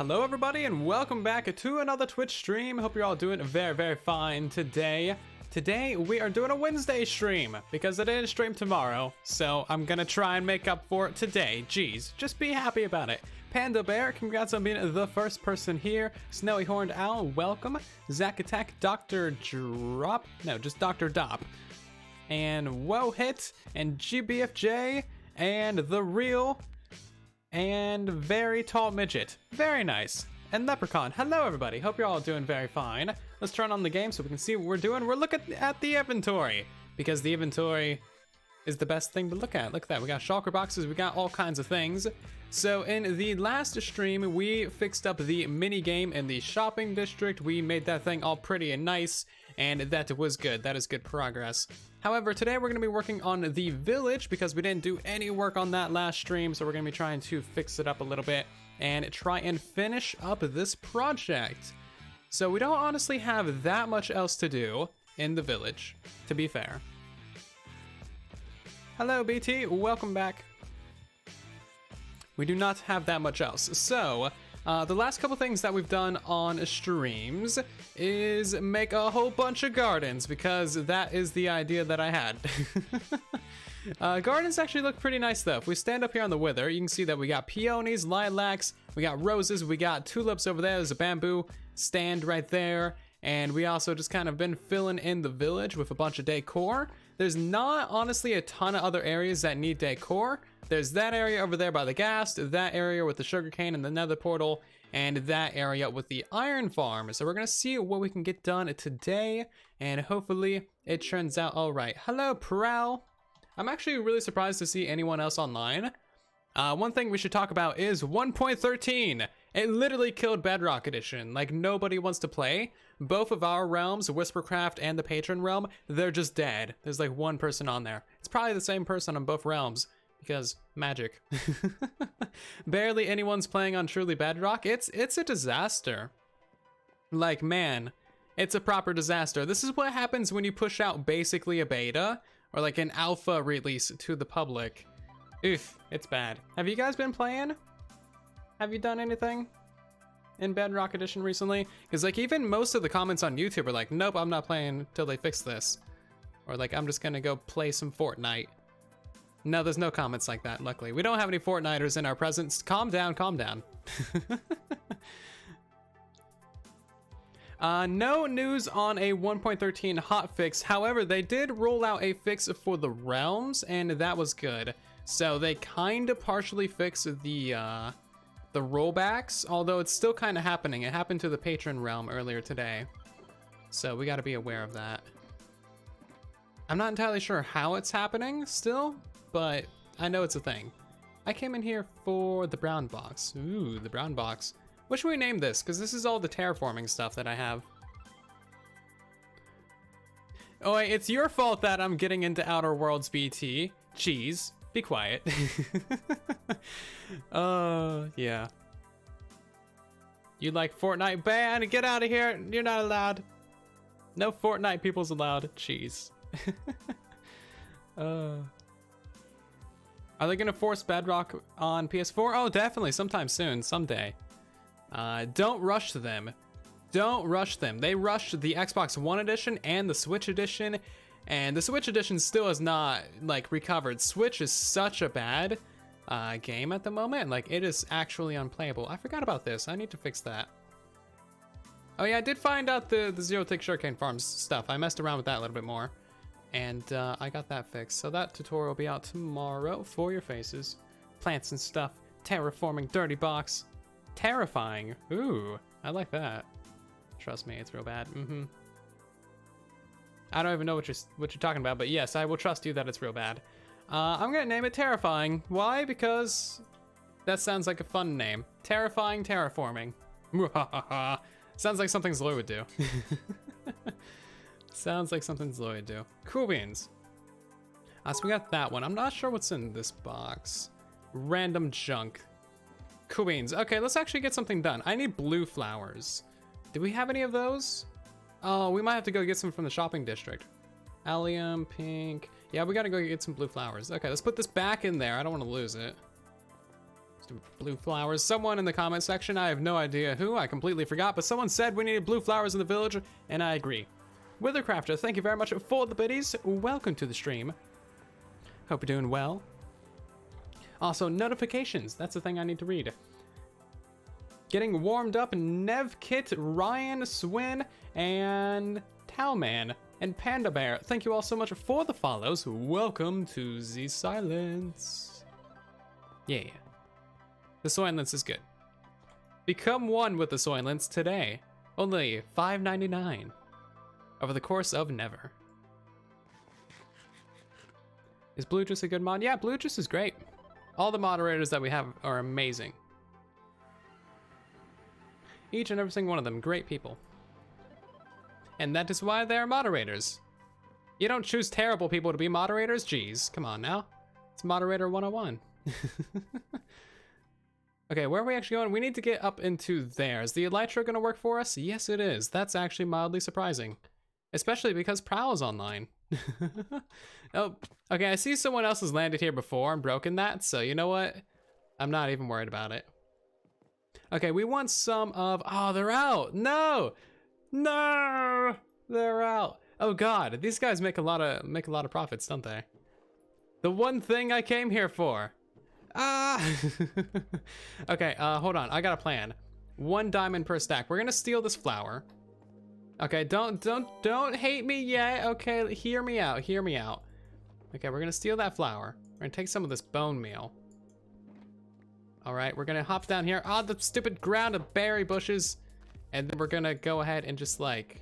Hello everybody and welcome back to another Twitch stream. Hope you're all doing very fine today. Today we are doing a Wednesday stream because it is stream tomorrow, so I'm gonna try and make up for it today. Jeez, just be happy about it. Panda Bear, congrats on being the first person here. Snowy Horned Owl, welcome. Zack Attack, Dr. Drop, no, just Dr. Dop. And Woe Hit, and GBFJ, and The Real, and Very Tall Midget. Very nice. And Leprechaun. Hello everybody, hope you're all doing very fine. Let's turn on the game so we can see what we're doing. We're looking at the inventory, because the inventory is the best thing to look at. Look at that, we got shulker boxes, we got all kinds of things. So in the last stream, we fixed up the mini game in the shopping district. We made that thing all pretty and nice, and that was good. That is good progress. However, today we're gonna be working on the village because we didn't do any work on that last stream, so we're gonna be trying to fix it up a little bit and try and finish up this project. So we don't honestly have that much else to do in the village, to be fair. Hello BT, welcome back. We do not have that much else. So, the last couple things that we've done on streams is make a whole bunch of gardens, because that is the idea that I had. Gardens actually look pretty nice though. If we stand up here on the wither, you can see that we got peonies, lilacs, we got roses, we got tulips over there, there's a bamboo stand right there, and we also just kind of been filling in the village with a bunch of decor. There's not honestly a ton of other areas that need decor. There's that area over there by the ghast, that area with the sugarcane and the nether portal, and that area with the iron farm. So we're gonna see what we can get done today, and hopefully it turns out all right. Hello, Prowl. I'm actually really surprised to see anyone else online. One thing we should talk about is 1.13. It literally killed Bedrock Edition. Like, nobody wants to play. Both of our realms, Whispercraft and the Patron realm, they're just dead. There's like one person on there. It's probably the same person on both realms, because magic. Barely anyone's playing on truly Bedrock. It's a disaster. Like, man, it's a proper disaster. This is what happens when you push out basically a beta, or like an alpha release to the public. Oof, it's bad. Have you guys been playing? Have you done anything in Bedrock Edition recently? Because like even most of the comments on YouTube are like, nope, I'm not playing till they fix this. Or like, I'm just gonna go play some Fortnite. No, there's no comments like that, luckily. We don't have any Fortniters in our presence. Calm down, calm down. No news on a 1.13 hotfix. However, they did roll out a fix for the realms, and that was good. So they kind of partially fixed the rollbacks, although it's still kind of happening. It happened to the Patron realm earlier today, so we got to be aware of that. I'm not entirely sure how it's happening still, but I know it's a thing. I came in here for the brown box. Ooh, the brown box. What should we name this? Because this is all the terraforming stuff that I have. Oh wait, it's your fault that I'm getting into Outer Worlds BT. Jeez. Be quiet. Yeah. You like Fortnite? Ban! Get out of here! You're not allowed. No Fortnite people's allowed. Jeez. Are they gonna force Bedrock on PS4? Oh, definitely. Sometime soon. Someday. Don't rush them. Don't rush them. They rushed the Xbox One edition and the Switch edition, and the Switch edition still has not like recovered. Switch is such a bad game at the moment. Like, it is actually unplayable. I forgot about this. I need to fix that. Oh yeah, I did find out the zero-tick sugarcane farms stuff. I messed around with that a little bit more, and I got that fixed. So that tutorial will be out tomorrow for your faces. Plants and stuff. Terraforming dirty box. Terrifying. Ooh, I like that. Trust me, it's real bad. I don't even know what you're talking about, but yes, I will trust you that it's real bad. I'm gonna name it Terrifying. Why? Because that sounds like a fun name. Terrifying Terraforming. Sounds like something Zloy would do. Sounds like something Zloy would do. Cool beans. So we got that one. I'm not sure what's in this box. Random junk. Cool beans. Okay, let's actually get something done. I need blue flowers. Do we have any of those? Oh, we might have to go get some from the shopping district. Allium, pink. Yeah, we gotta go get some blue flowers. Okay, let's put this back in there. I don't want to lose it. Let's Blue flowers. Someone in the comment section, I have no idea who, I completely forgot, but someone said we needed blue flowers in the village, and I agree. Withercrafter, thank you very much for the biddies. Welcome to the stream. Hope you're doing well. Also, notifications. That's the thing I need to read. Getting warmed up, Nevkit, Ryan, Swin, and Talman, and Panda Bear. Thank you all so much for the follows. Welcome to the silence. Yeah. The Soylence is good. Become one with the Soylence today. Only $5.99. Over the course of never. Is Blue Juice a good mod? Yeah, Blue Juice is great. All the moderators that we have are amazing. Each and every single one of them, great people. And that is why they're moderators. You don't choose terrible people to be moderators? Jeez, come on now. It's Moderator 101. Okay, where are we actually going? We need to get up into there. Is the Elytra gonna work for us? Yes, it is. That's actually mildly surprising. Especially because Prowl is online. Oh, okay, I see someone else has landed here before and broken that, so you know what? I'm not even worried about it. Okay, we want some of, oh, they're out. No, no, they're out. Oh God, these guys make a lot of profits, don't they? The one thing I came here for. Ah. Okay, hold on, I got a plan. 1 diamond per stack. We're gonna steal this flower. Okay, don't hate me yet. Okay, hear me out, hear me out. Okay, we're gonna steal that flower. We're gonna take some of this bone meal. All right, we're gonna hop down here. Oh, the stupid ground of berry bushes. And then we're gonna go ahead and just like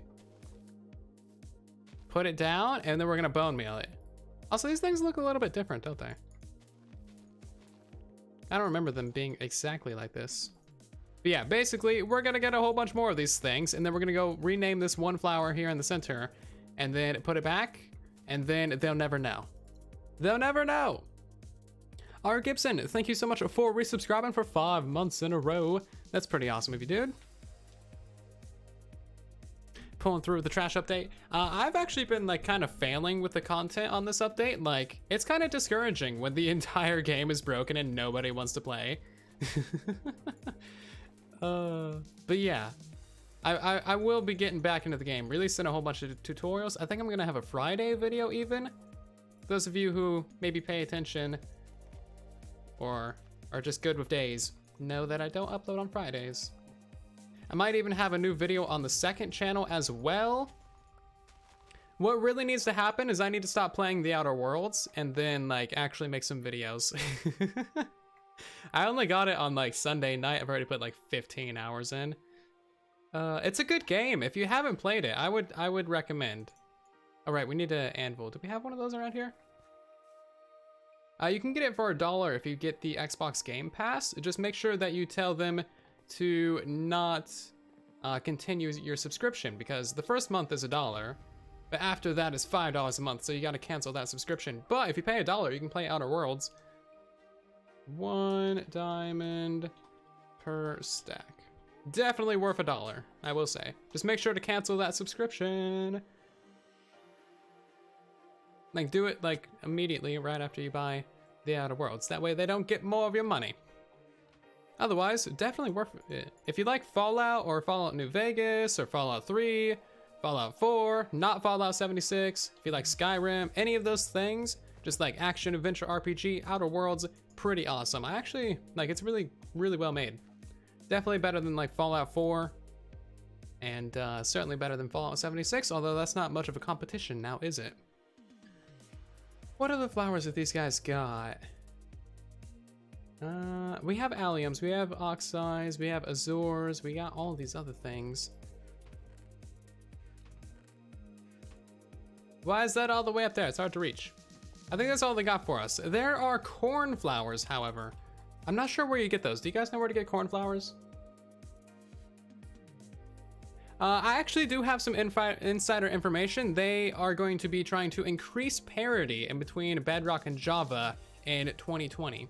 put it down, and then we're gonna bone meal it. Also, these things look a little bit different, don't they? I don't remember them being exactly like this. But yeah, basically, we're gonna get a whole bunch more of these things, and then we're gonna go rename this one flower here in the center, and then put it back, and then they'll never know. They'll never know. R. Gibson, thank you so much for resubscribing for 5 months in a row. That's pretty awesome of you, dude. Pulling through with the trash update. I've actually been like kind of failing with the content on this update. Like, it's kind of discouraging when the entire game is broken and nobody wants to play. But yeah, I will be getting back into the game, releasing a whole bunch of tutorials. I think I'm gonna have a Friday video even. Those of you who maybe pay attention or are just good with days know that I don't upload on Fridays. I might even have a new video on the second channel as well. What really needs to happen is I need to stop playing The Outer Worlds and then like actually make some videos. I only got it on like Sunday night. I've already put like 15 hours in. It's a good game. If you haven't played it, I would recommend. All right, we need an anvil. Do we have one of those around here? You can get it for $1 if you get the Xbox Game Pass. Just make sure that you tell them to not continue your subscription, because the first month is $1, but after that is $5 a month, so you gotta cancel that subscription. But if you pay $1, you can play Outer Worlds. 1 diamond per stack. Definitely worth $1, I will say. Just make sure to cancel that subscription. Like, do it like immediately right after you buy the Outer Worlds. That way they don't get more of your money. Otherwise, definitely worth it. If you like Fallout or Fallout New Vegas or Fallout 3, Fallout 4, not Fallout 76, if you like Skyrim, any of those things, just like action, adventure, RPG, Outer Worlds, pretty awesome. I actually, like, it's really, really well made. Definitely better than like Fallout 4, and certainly better than Fallout 76, although that's not much of a competition now, is it? What other flowers have these guys got? We have alliums, we have oxeyes, we have azures, we got all these other things. Why is that all the way up there? It's hard to reach. I think that's all they got for us. There are cornflowers, however. I'm not sure where you get those. Do you guys know where to get cornflowers? I actually do have some insider information. They are going to be trying to increase parity in between Bedrock and Java in 2020.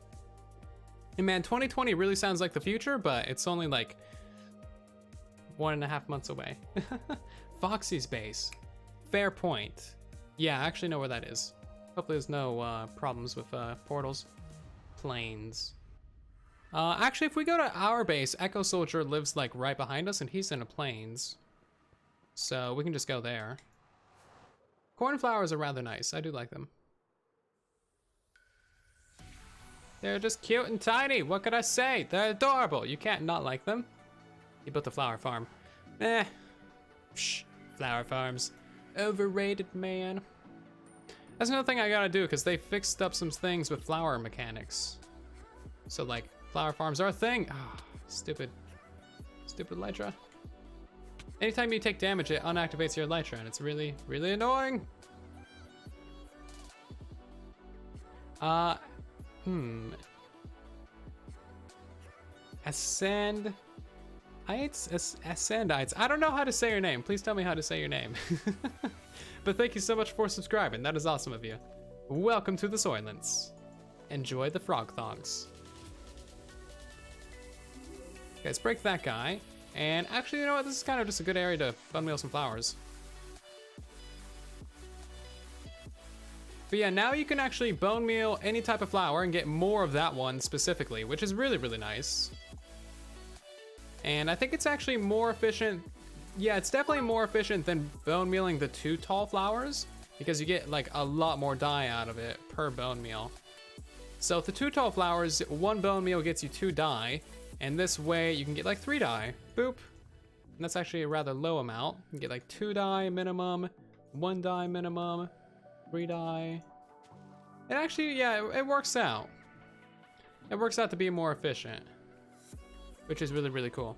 And man, 2020 really sounds like the future, but it's only like 1.5 months away. Foxy's base. Fair point. Yeah, I actually know where that is. Hopefully there's no problems with portals. Plains. Actually, if we go to our base, Echo Soldier lives like right behind us and he's in the plains. So we can just go there. Cornflowers are rather nice. I do like them. They're just cute and tiny. What could I say? They're adorable. You can't not like them. You built a flower farm. Eh. Psh, flower farms. Overrated, man. That's another thing I gotta do because they fixed up some things with flower mechanics. So like, flower farms are a thing. Ah, stupid Elytra. Anytime you take damage, it unactivates your Elytra, and it's really, really annoying. Ascendites? Ascendites. I don't know how to say your name. Please tell me how to say your name. But thank you so much for subscribing. That is awesome of you. Welcome to the Soylents. Enjoy the frog thongs. Okay, let's break that guy. And actually, you know what? This is kind of just a good area to bone meal some flowers. But yeah, now you can actually bone meal any type of flower and get more of that one specifically, which is really, really nice. And I think it's actually more efficient. Yeah, it's definitely more efficient than bone mealing the 2 tall flowers because you get like a lot more dye out of it per bone meal. So with the 2 tall flowers, 1 bone meal gets you 2 dye. And this way you can get like 3 dye. Boop. And that's actually a rather low amount. You can get like 2 dye minimum, 1 dye minimum, 3 dye. And actually, yeah, it works out. It works out to be more efficient, which is really, really cool.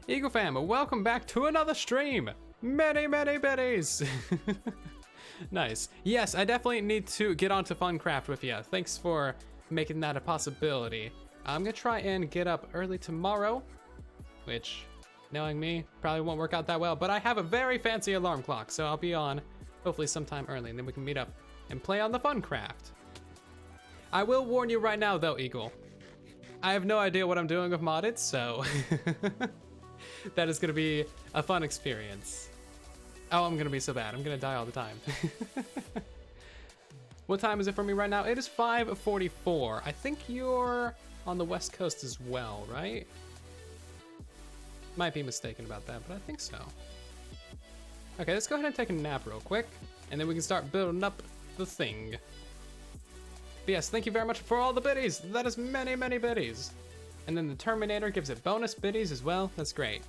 Eagle fam, welcome back to another stream. Many, many biddies. Nice. Yes, I definitely need to get onto Funcraft with you. Thanks for making that a possibility. I'm gonna try and get up early tomorrow, which, knowing me, probably won't work out that well, but I have a very fancy alarm clock, so I'll be on hopefully sometime early, and then we can meet up and play on the Funcraft. I will warn you right now though, Eagle. I have no idea what I'm doing with modded, so that is gonna be a fun experience. Oh, I'm gonna be so bad. I'm gonna die all the time. What time is it for me right now? It is 5:44. I think you're on the West Coast as well, right? Might be mistaken about that, but I think so. Okay, let's go ahead and take a nap real quick, and then we can start building up the thing. But yes, thank you very much for all the biddies. That is many, many biddies. And then the Terminator gives it bonus biddies as well. That's great.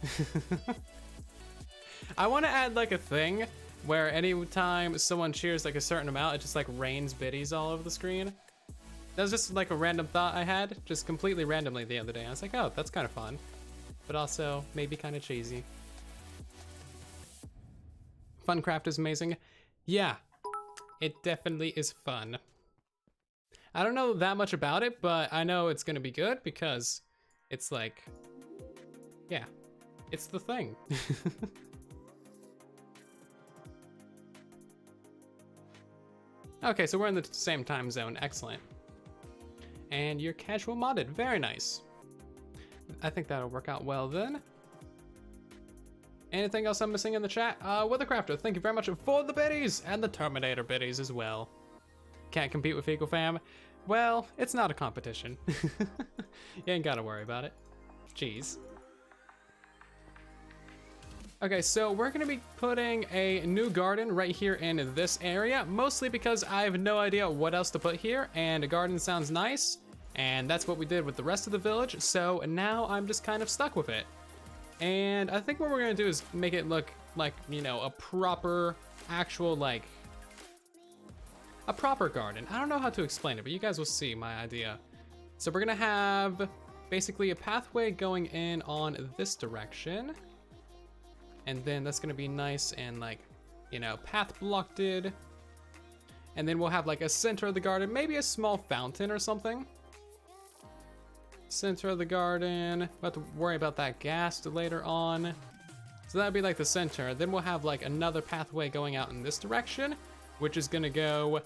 I want to add like a thing where anytime someone cheers like a certain amount, it just like rains biddies all over the screen. That was just like a random thought I had, just completely randomly the other day. I was like, oh, that's kind of fun, but also maybe kind of cheesy. Funcraft is amazing. Yeah, it definitely is fun. I don't know that much about it, but I know it's gonna be good because it's like, yeah, it's the thing. Okay, so we're in the same time zone, excellent. And you're casual modded, very nice. I think that'll work out well then. Anything else I'm missing in the chat? Weathercrafter, thank you very much for the biddies and the Terminator biddies as well. Can't compete with Eagle Fam. Well, it's not a competition. You ain't gotta worry about it. Jeez. Okay, so we're gonna be putting a new garden right here in this area, mostly because I have no idea what else to put here, and a garden sounds nice, and that's what we did with the rest of the village, so now I'm just kind of stuck with it. And I think what we're gonna do is make it look like, you know, a proper, actual, like, a proper garden. I don't know how to explain it, but you guys will see my idea. So we're gonna have basically a pathway going in on this direction. And then that's gonna be nice and like, you know, path blocked. And then we'll have like a center of the garden, maybe a small fountain or something. Center of the garden, we'll have to worry about that gas later on. So that'd be like the center. Then we'll have like another pathway going out in this direction, which is gonna go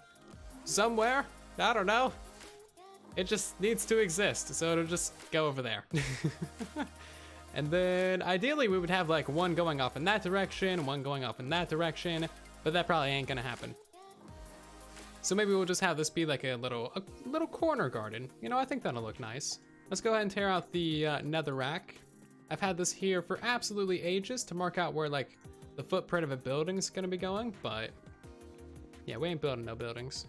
somewhere, I don't know. It just needs to exist, so it'll just go over there. And then ideally we would have like one going off in that direction, one going off in that direction, but that probably ain't gonna happen. So maybe we'll just have this be like a little corner garden. You know, I think that'll look nice. Let's go ahead and tear out the netherrack. I've had this here for absolutely ages to mark out where like the footprint of a building is gonna be going, but yeah, we ain't building no buildings.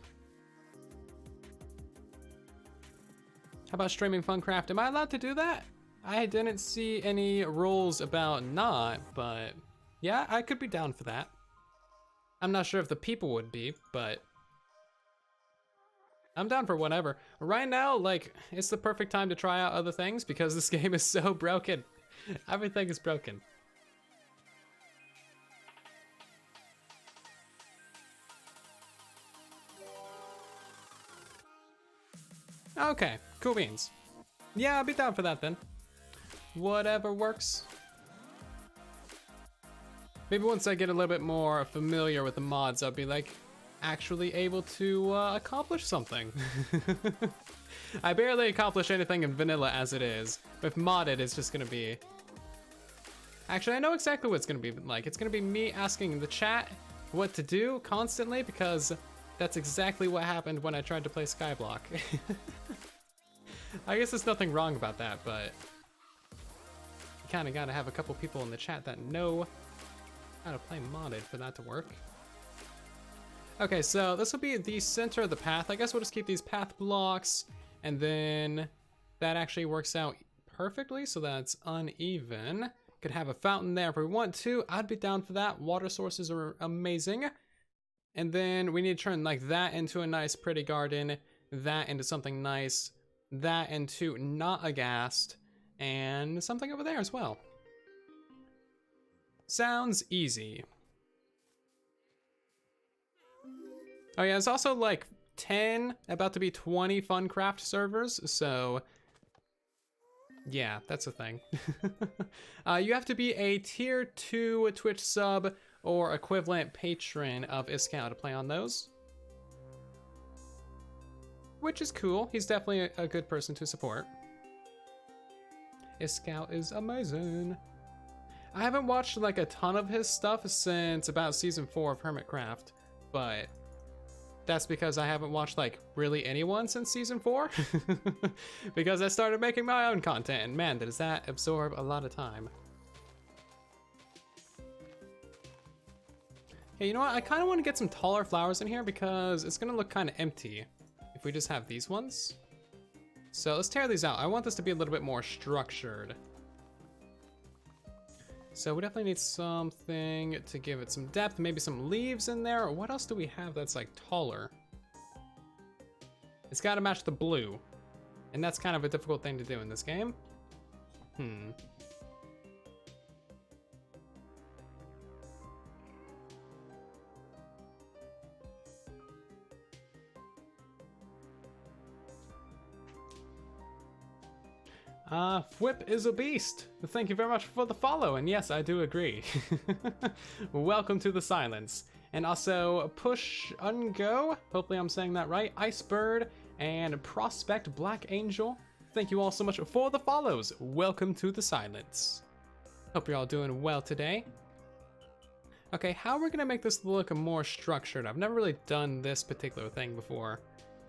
How about streaming Funcraft? Am I allowed to do that? I didn't see any rules about not, but yeah, I could be down for that. I'm not sure if the people would be, but I'm down for whatever. Right now, like, it's the perfect time to try out other things because this game is so broken. Everything is broken. Okay, cool beans. Yeah, I'll be down for that then. Whatever works. Maybe once I get a little bit more familiar with the mods, I'll be like actually able to accomplish something. I barely accomplish anything in vanilla as it is. With modded, it's just gonna be... Actually, I know exactly what it's gonna be like. It's gonna be me asking the chat what to do constantly because that's exactly what happened when I tried to play Skyblock. I guess there's nothing wrong about that, but you kinda gotta have a couple people in the chat that know how to play modded for that to work. Okay, so this will be the center of the path. I guess we'll just keep these path blocks, and then that actually works out perfectly, so that's uneven. Could have a fountain there if we want to. I'd be down for that. Water sources are amazing. And then we need to turn like that into a nice pretty garden, that into something nice, that into not aghast, and something over there as well. Sounds easy. Oh yeah, there's also like 10, about to be 20 Funcraft servers, so yeah, that's a thing. You have to be a tier 2 Twitch sub or equivalent patron of Iskow to play on those. Which is cool. He's definitely a good person to support. Iskow is amazing. I haven't watched like a ton of his stuff since about season 4 of Hermitcraft, but that's because I haven't watched like really anyone since season 4 because I started making my own content, and man, does that absorb a lot of time. Hey, you know what? I kind of want to get some taller flowers in here because it's gonna look kind of empty if we just have these ones. So let's tear these out. I want this to be a little bit more structured. So we definitely need something to give it some depth, maybe some leaves in there. What else do we have that's like taller? It's gotta match the blue. And that's kind of a difficult thing to do in this game. Whip is a beast. Thank you very much for the follow, and yes, I do agree. Welcome to the silence. And also, Push Ungo, hopefully I'm saying that right, Icebird, and Prospect Black Angel. Thank you all so much for the follows. Welcome to the silence. Hope you're all doing well today. Okay, how are we gonna make this look more structured? I've never really done this particular thing before.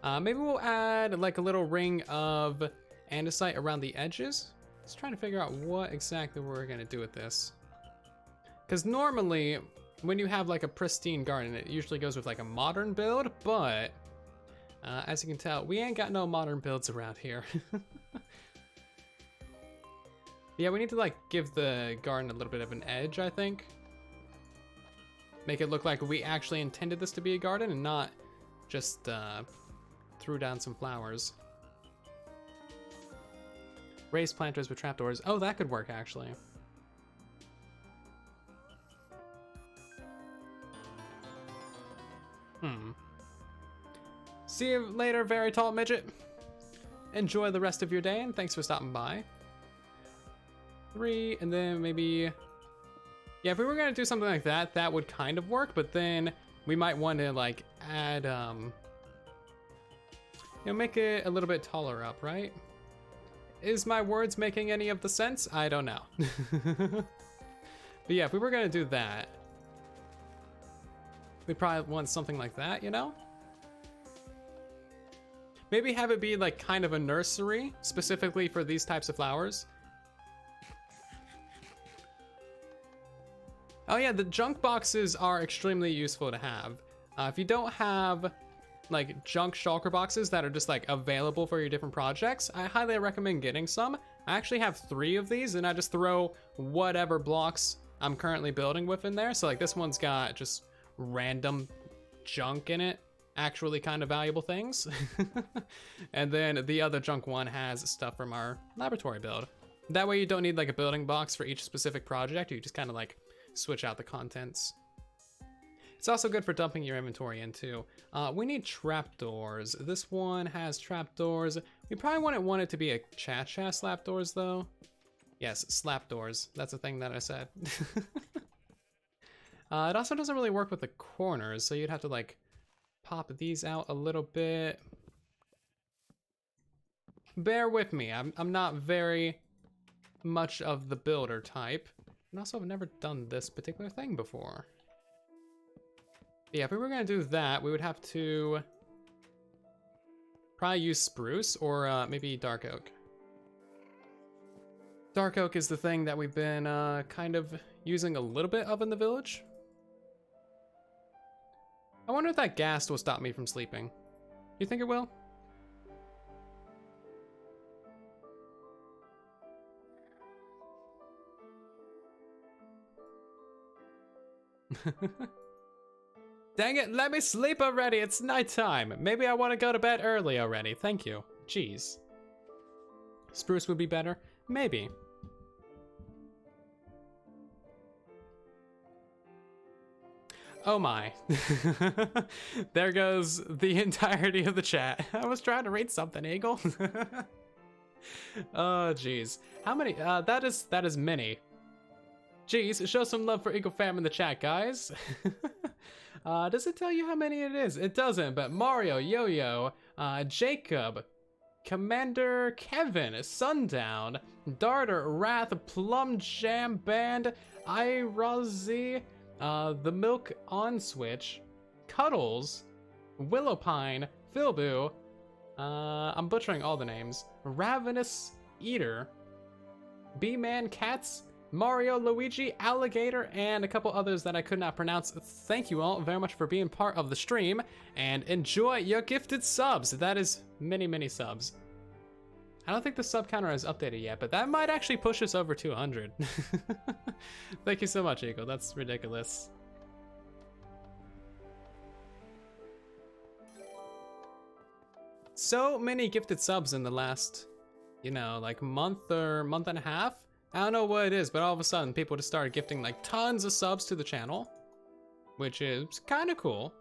Maybe we'll add like a little ring of andesite around the edges. Let's try to figure out what exactly we're gonna do with this. Because normally, when you have like a pristine garden, it usually goes with like a modern build, but as you can tell, we ain't got no modern builds around here. Yeah, we need to like give the garden a little bit of an edge, I think. Make it look like we actually intended this to be a garden and not just threw down some flowers. Raised planters with trapdoors. Oh, that could work actually. See you later, very tall midget. Enjoy the rest of your day, and thanks for stopping by. 3, and then maybe... Yeah, if we were gonna do something like that, that would kind of work, but then we might want to like add, you know, make it a little bit taller up, right? Is my words making any of the sense? I don't know. But yeah, if we were gonna do that, we'd probably want something like that, you know? Maybe have it be like kind of a nursery specifically for these types of flowers. Oh yeah, the junk boxes are extremely useful to have. If you don't have like junk shulker boxes that are just like available for your different projects, I highly recommend getting some. I actually have 3 of these, and I just throw whatever blocks I'm currently building with in there. So like this one's got just random junk in it, actually kind of valuable things. And then the other junk one has stuff from our laboratory build. That way you don't need like a building box for each specific project. You just kind of like switch out the contents. It's also good for dumping your inventory in too. We need trapdoors. This one has trapdoors. We probably wouldn't want it to be a cha-cha slap doors though. Yes, slap doors. That's a thing that I said. It also doesn't really work with the corners, so you'd have to like pop these out a little bit. Bear with me. I'm not very much of the builder type. And also, I've never done this particular thing before. Yeah, if we were gonna do that, we would have to probably use spruce or maybe dark oak. Dark oak is the thing that we've been kind of using a little bit of in the village. I wonder if that ghast will stop me from sleeping. You think it will? Dang it, let me sleep already. It's nighttime. Maybe I want to go to bed early already. Thank you. Jeez. Spruce would be better? Maybe. Oh my. There goes the entirety of the chat. I was trying to read something, Eagle. Oh, jeez. How many? That is many. Jeez, show some love for Eagle Fam in the chat, guys. Does it tell you how many it is? It doesn't, but Mario, Yo-Yo, Jacob, Commander Kevin, Sundown, Darter, Wrath, Plum Jam Band, Irazi, The Milk On Switch, Cuddles, Willowpine, Philboo, I'm butchering all the names, Ravenous Eater, B-Man Cats, Mario, Luigi, Alligator, and a couple others that I could not pronounce. Thank you all very much for being part of the stream, and enjoy your gifted subs. That is many, many subs. I don't think the sub counter is updated yet, but that might actually push us over 200. Thank you so much, Eagle. That's ridiculous. So many gifted subs in the last, you know, like month or month and a half. I don't know what it is, but all of a sudden people just started gifting like tons of subs to the channel, which is kind of cool.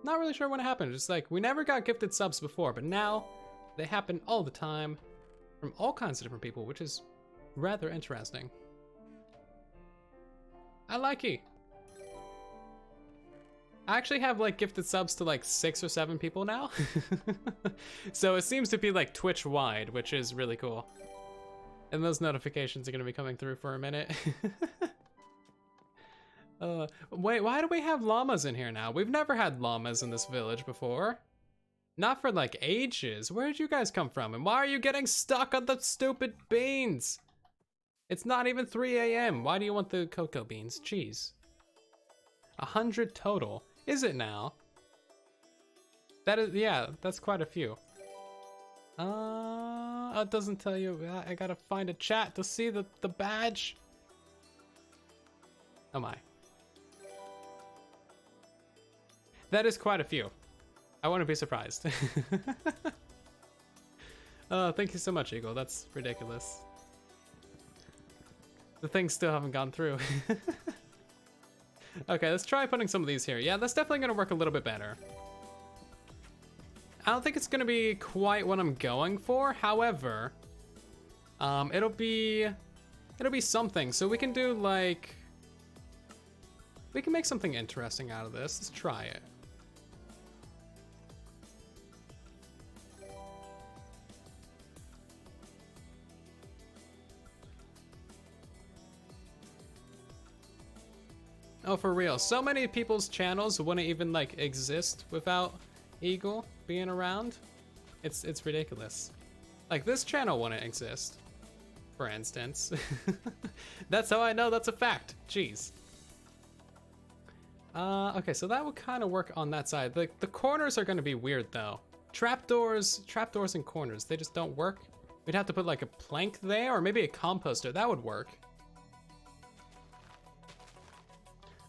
Not really sure when it happened. Just like we never got gifted subs before, but now they happen all the time from all kinds of different people, which is rather interesting. I like it. I actually have like gifted subs to like 6 or 7 people now. So it seems to be like Twitch wide, which is really cool. And those notifications are gonna be coming through for a minute. Wait, why do we have llamas in here now? We've never had llamas in this village before. Not for like ages. Where did you guys come from? And why are you getting stuck on the stupid beans? It's not even 3 a.m. Why do you want the cocoa beans? Jeez. 100 total. Is it now? That is, yeah, that's quite a few. It doesn't tell you. I gotta find a chat to see the badge. Oh my. That is quite a few. I wouldn't be surprised. Thank you so much, Eagle. That's ridiculous. The things still haven't gone through. Okay, let's try putting some of these here. Yeah, that's definitely gonna work a little bit better. I don't think it's gonna be quite what I'm going for. However, it'll be something. So we can do like, we can make something interesting out of this. Let's try it. Oh, for real. So many people's channels wouldn't even like exist without eagle being around. It's ridiculous. Like, this channel wouldn't exist, for instance. That's how I know that's a fact. Jeez. Okay, so that would kind of work on that side. The corners are going to be weird, though. Trapdoors and corners, they just don't work. We'd have to put like a plank there, or maybe a composter. That would work.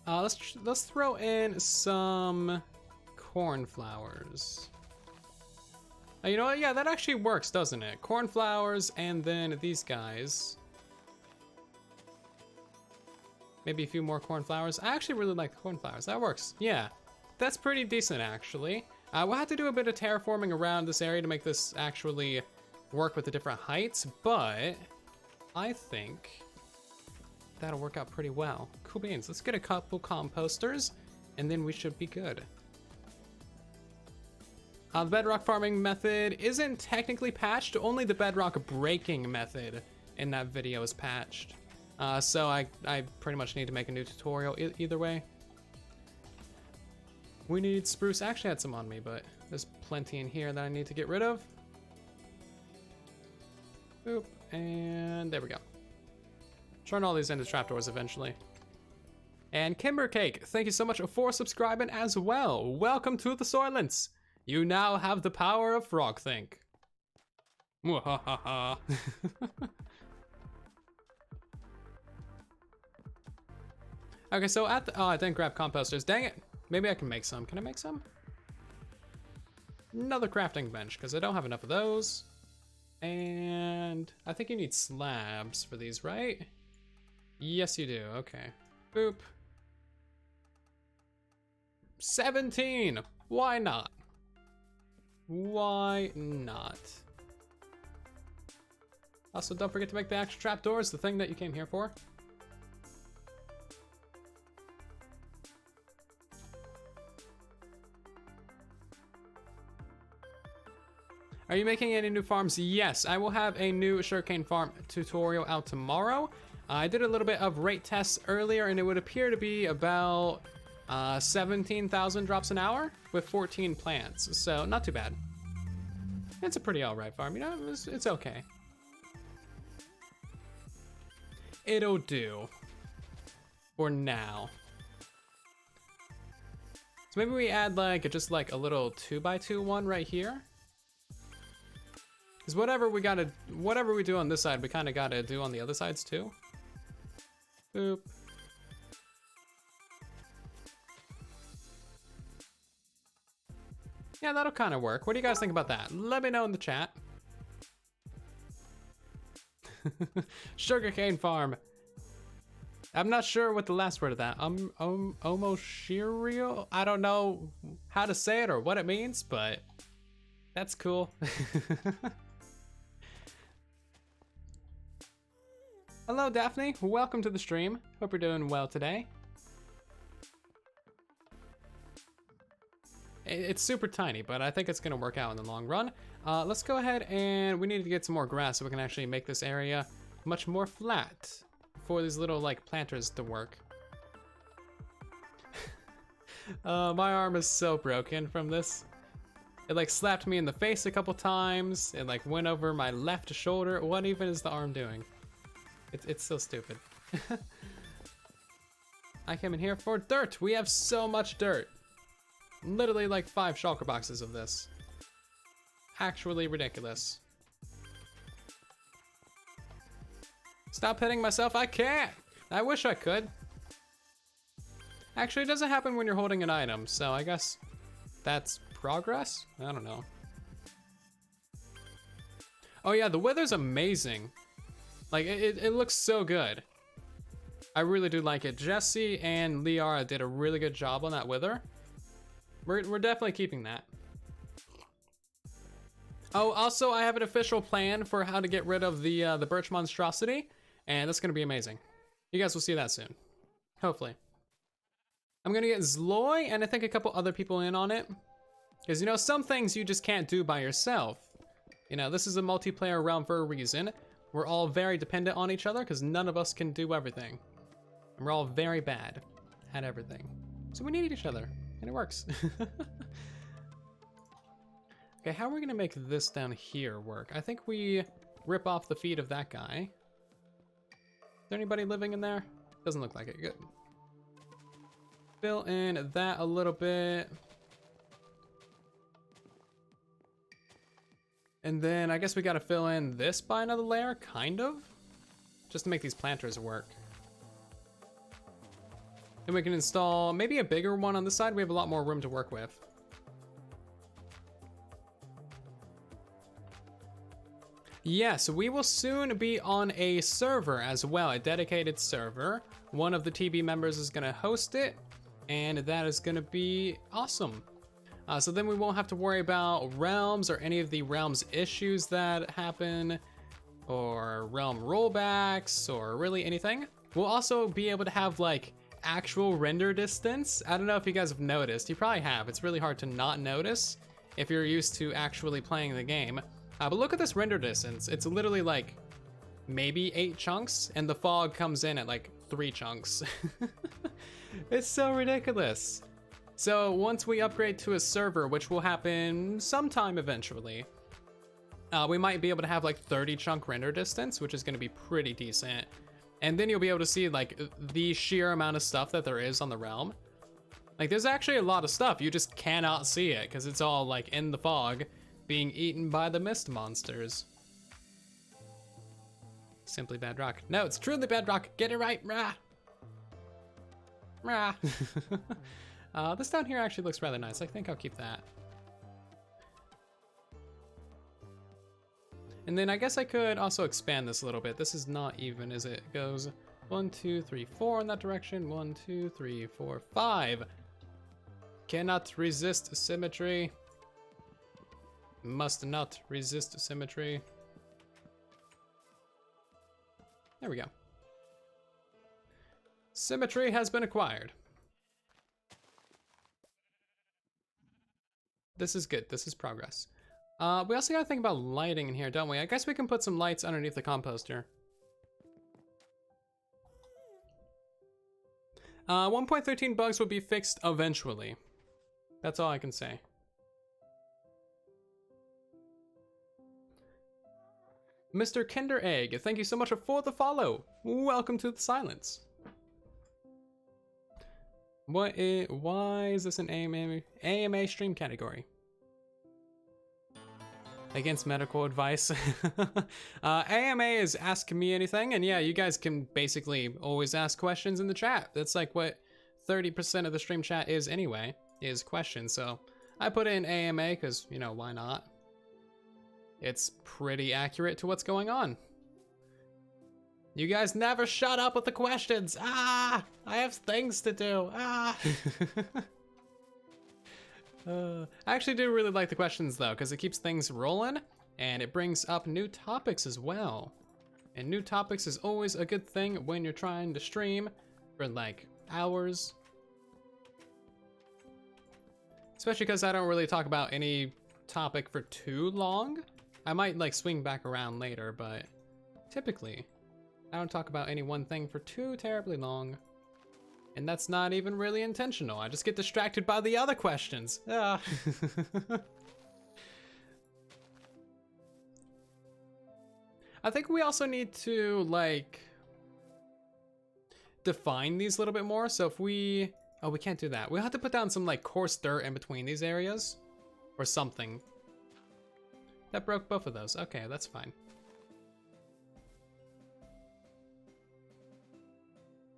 Let's throw in some cornflowers. You know what? Yeah, that actually works, doesn't it? Cornflowers, and then these guys. Maybe a few more cornflowers. I actually really like the cornflowers. That works. Yeah, that's pretty decent, actually. We'll have to do a bit of terraforming around this area to make this actually work with the different heights, but I think that'll work out pretty well. Cool beans. Let's get a couple composters, and then we should be good. The bedrock farming method isn't technically patched. Only the bedrock breaking method in that video is patched. So I pretty much need to make a new tutorial either way. We need spruce. I actually had some on me, but there's plenty in here that I need to get rid of. Boop, and there we go. Turn all these into trapdoors eventually. And Kimbercake, thank you so much for subscribing as well. Welcome to the Soylents. You now have the power of frog think. Mwahaha. Okay, so at the, oh, I didn't grab composters. Dang it. Maybe I can make some. Can I make some? Another crafting bench, because I don't have enough of those. And I think you need slabs for these, right? Yes, you do. Okay. Boop. 17. Why not? Why not? Also, don't forget to make the extra trapdoors, the thing that you came here for. Are you making any new farms? Yes, I will have a new sugarcane farm tutorial out tomorrow. I did a little bit of rate tests earlier, and it would appear to be about 17,000 drops an hour with 14 plants, so not too bad. It's a pretty alright farm, you know, it's okay. It'll do. For now. So maybe we add like just like a little 2x2 one right here. Because whatever we do on this side, we kind of gotta do on the other sides too. Boop. Yeah, that'll kind of work. What do you guys think about that? Let me know in the chat. Sugarcane farm. I'm not sure what the last word of that. Omoshirio? I don't know how to say it or what it means, but that's cool. Hello, Daphne. Welcome to the stream. Hope you're doing well today. It's super tiny, but I think it's gonna work out in the long run. Let's go ahead and we need to get some more grass so we can actually make this area much more flat for these little like planters to work. My arm is so broken from this. It like slapped me in the face a couple times. It like went over my left shoulder. What even is the arm doing? It's so stupid. I came in here for dirt. We have so much dirt. Literally like 5 shulker boxes of this. Actually ridiculous. Stop hitting myself. I can't. I wish I could. Actually, it doesn't happen when you're holding an item, so I guess that's progress? I don't know. Oh yeah, the weather's amazing. Like, it looks so good. I really do like it. Jesse and Liara did a really good job on that wither. We're definitely keeping that. Oh, also, I have an official plan for how to get rid of the birch monstrosity, and that's gonna be amazing. You guys will see that soon, hopefully. I'm gonna get Zloy and I think a couple other people in on it, because you know some things you just can't do by yourself. You know, this is a multiplayer realm for a reason. We're all very dependent on each other because none of us can do everything, and we're all very bad at everything. So we need each other. And it works. Okay, how are we gonna make this down here work? I think we rip off the feet of that guy. Is there anybody living in there? Doesn't look like it. Good. Fill in that a little bit. And then I guess we gotta fill in this by another layer, kind of. Just to make these planters work. Then we can install maybe a bigger one on this side. We have a lot more room to work with. Yes, we will soon be on a server as well, a dedicated server. One of the TB members is gonna host it, and that is gonna be awesome. So then we won't have to worry about realms or any of the realms issues that happen, or realm rollbacks, or really anything. We'll also be able to have like actual render distance. I don't know if you guys have noticed, you probably have. It's really hard to not notice if you're used to actually playing the game. But look at this render distance. It's literally like maybe 8 chunks, and the fog comes in at like 3 chunks. It's so ridiculous. So once we upgrade to a server, which will happen sometime eventually, we might be able to have like 30 chunk render distance, which is gonna be pretty decent. And then you'll be able to see like the sheer amount of stuff that there is on the realm. Like there's actually a lot of stuff, you just cannot see it because it's all like in the fog, being eaten by the mist monsters. Simply Bedrock. No, it's truly Bedrock. Get it right, rah. Rah. This down here actually looks rather nice. I think I'll keep that. And then I guess I could also expand this a little bit. This is not even, is it? It goes 1, 2, 3, 4 in that direction. 1, 2, 3, 4, 5. Cannot resist symmetry. Must not resist symmetry. There we go. Symmetry has been acquired. This is good. This is progress. We also gotta think about lighting in here, don't we? I guess we can put some lights underneath the composter. 1.13 bugs will be fixed eventually. That's all I can say. Mr. Kinder Egg, thank you so much for the follow. Welcome to the silence. Why is this an AMA stream category? Against medical advice. AMA is Ask Me Anything, and yeah, you guys can basically always ask questions in the chat. That's like what 30% of the stream chat is anyway, is questions. So I put in AMA because, you know, why not? It's pretty accurate to what's going on. You guys never shut up with the questions. Ah, I have things to do. Ah. I actually do really like the questions though, because it keeps things rolling and it brings up new topics as well. And new topics is always a good thing when you're trying to stream for like hours. Especially because I don't really talk about any topic for too long. I might like swing back around later, but typically I don't talk about any one thing for too terribly long. And that's not even really intentional. I just get distracted by the other questions. Ah. I think we also need to like define these a little bit more. So if we, oh, we can't do that. We'll have to put down some like coarse dirt in between these areas or something. That broke both of those. Okay, that's fine.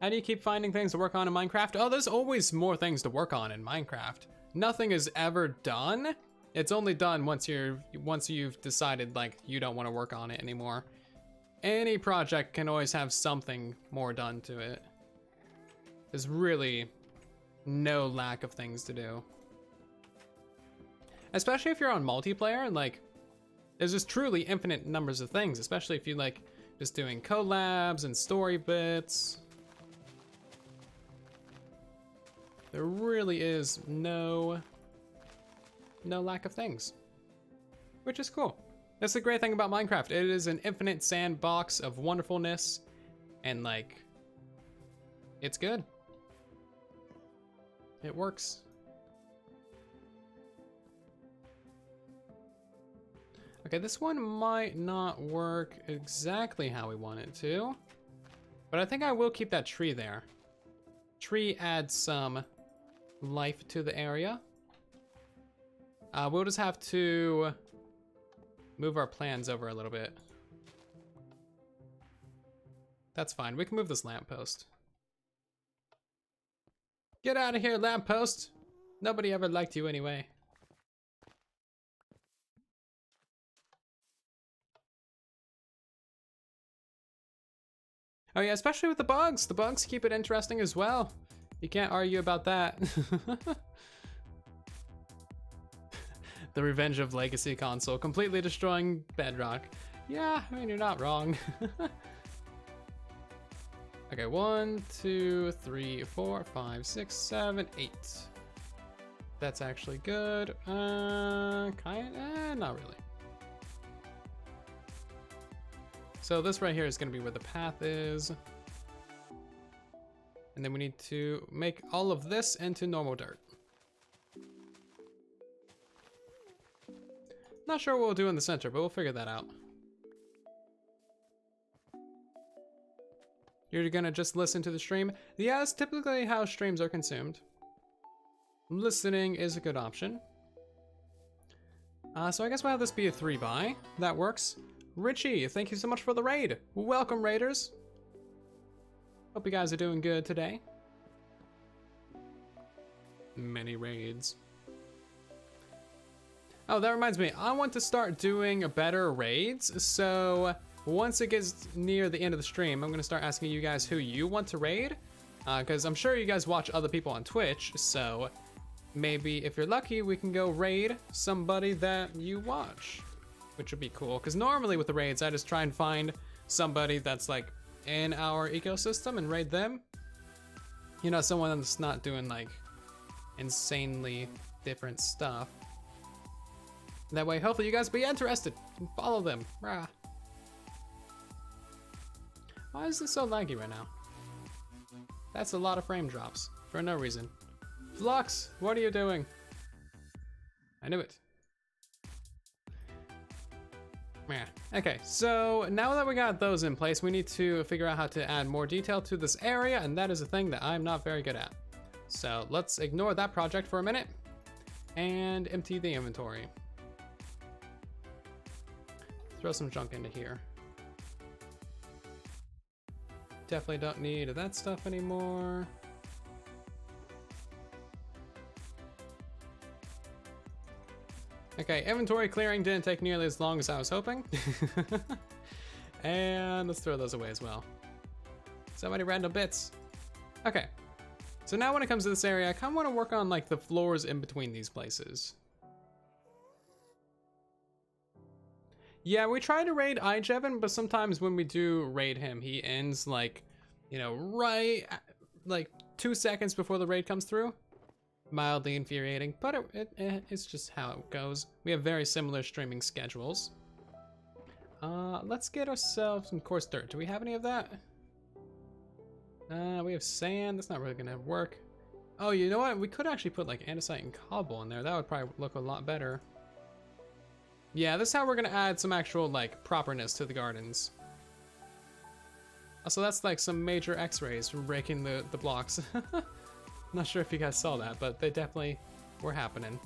How do you keep finding things to work on in Minecraft? Oh, there's always more things to work on in Minecraft. Nothing is ever done. It's only done once you've decided like you don't want to work on it anymore. Any project can always have something more done to it. There's really no lack of things to do. Especially if you're on multiplayer and like there's just truly infinite numbers of things, especially if you like just doing collabs and story bits. There really is no lack of things, which is cool. That's the great thing about Minecraft. It is an infinite sandbox of wonderfulness, and like, it's good. It works. Okay, this one might not work exactly how we want it to, but I think I will keep that tree there. Tree adds some life to the area. We'll just have to move our plans over a little bit. That's fine. We can move this lamppost. Get out of here, lamppost! Nobody ever liked you anyway. Oh yeah, especially with the bugs. The bugs keep it interesting as well. You can't argue about that. The Revenge of Legacy console, completely destroying Bedrock. Yeah, I mean, you're not wrong. Okay, 1, 2, 3, 4, 5, 6, 7, 8. That's actually good. Not really. So this right here is gonna be where the path is. And then we need to make all of this into normal dirt. Not sure what we'll do in the center, but we'll figure that out. You're gonna just listen to the stream? Yeah, that's typically how streams are consumed. Listening is a good option. So I guess we'll have this be a 3x. That works. Richie, thank you so much for the raid. Welcome, raiders. Hope you guys are doing good today. Many raids. Oh, that reminds me. I want to start doing better raids. So once it gets near the end of the stream, I'm going to start asking you guys who you want to raid. Because I'm sure you guys watch other people on Twitch. So maybe if you're lucky, we can go raid somebody that you watch, which would be cool. Because normally with the raids, I just try and find somebody that's like in our ecosystem and raid them. You know, someone that's not doing like insanely different stuff. That way, hopefully you guys will be interested and follow them. Rah. Why is this so laggy right now? That's a lot of frame drops for no reason. Flux, what are you doing? I knew it. Yeah. Okay, so now that we got those in place, we need to figure out how to add more detail to this area, and that is a thing that I'm not very good at. So let's ignore that project for a minute and empty the inventory. Throw some junk into here. Definitely don't need that stuff anymore. Okay, inventory clearing didn't take nearly as long as I was hoping. And let's throw those away as well. So many random bits. Okay, so now when it comes to this area, I kind of want to work on like the floors in between these places. Yeah, we try to raid iJevin, but sometimes when we do raid him, he ends like, you know, right like 2 seconds before the raid comes through. Mildly infuriating, but it's just how it goes. We have very similar streaming schedules. Let's get ourselves some coarse dirt. Do we have any of that? We have sand. That's not really gonna work. Oh, you know what? We could actually put like andesite and cobble in there. That would probably look a lot better. Yeah, this is how we're gonna add some actual like properness to the gardens. Also, that's like some major x-rays from breaking the blocks. Not sure if you guys saw that, but they definitely were happening.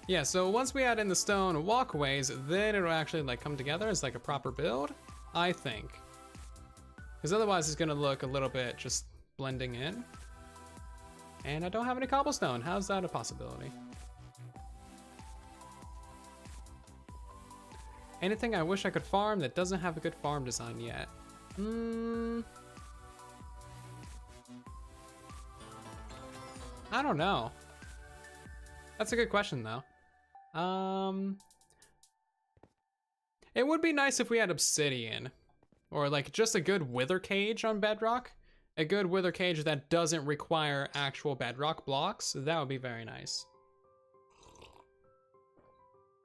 Yeah, so once we add in the stone walkways, then it'll actually like come together as like a proper build, I think. Because otherwise it's gonna look a little bit just blending in. And I don't have any cobblestone. How's that a possibility? Anything I wish I could farm that doesn't have a good farm design yet? I don't know. That's a good question though. It would be nice if we had obsidian or like just a good wither cage on Bedrock. A good wither cage that doesn't require actual bedrock blocks. That would be very nice.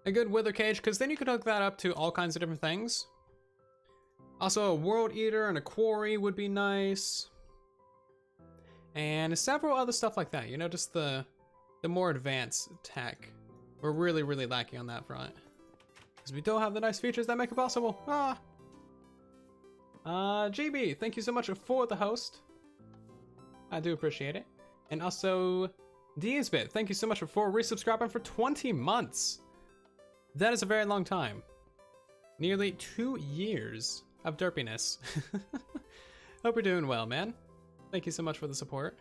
A good wither cage, because then you could hook that up to all kinds of different things. Also, a world eater and a quarry would be nice. And several other stuff like that, you know, just the the more advanced tech. We're really, really lacking on that front. Because we don't have the nice features that make it possible. GB, thank you so much for the host. I do appreciate it. And also, Dsbit, thank you so much for resubscribing for 20 months. That is a very long time. Nearly 2 years of derpiness. Hope you're doing well, man. Thank you so much for the support.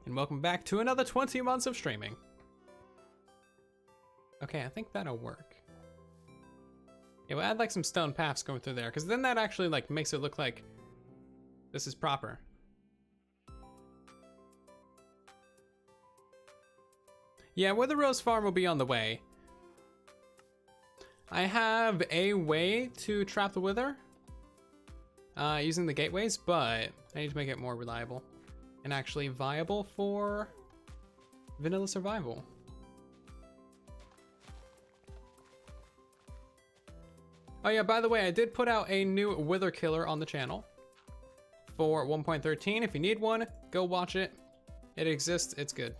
And welcome back to another 20 months of streaming. Okay, I think that'll work. Yeah, we'll add like some stone paths going through there, because then that actually like makes it look like this is proper. Yeah, Wither Rose Farm will be on the way. I have a way to trap the Wither using the gateways, but I need to make it more reliable and actually viable for vanilla survival. Oh yeah, by the way, I did put out a new Wither killer on the channel for 1.13. If you need one, go watch it. It exists, it's good.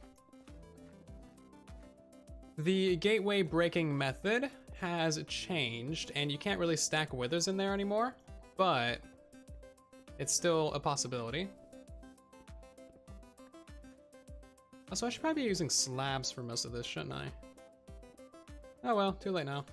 The gateway breaking method has changed, and you can't really stack withers in there anymore, but it's still a possibility. Also, I should probably be using slabs for most of this, shouldn't I? Oh well, too late now.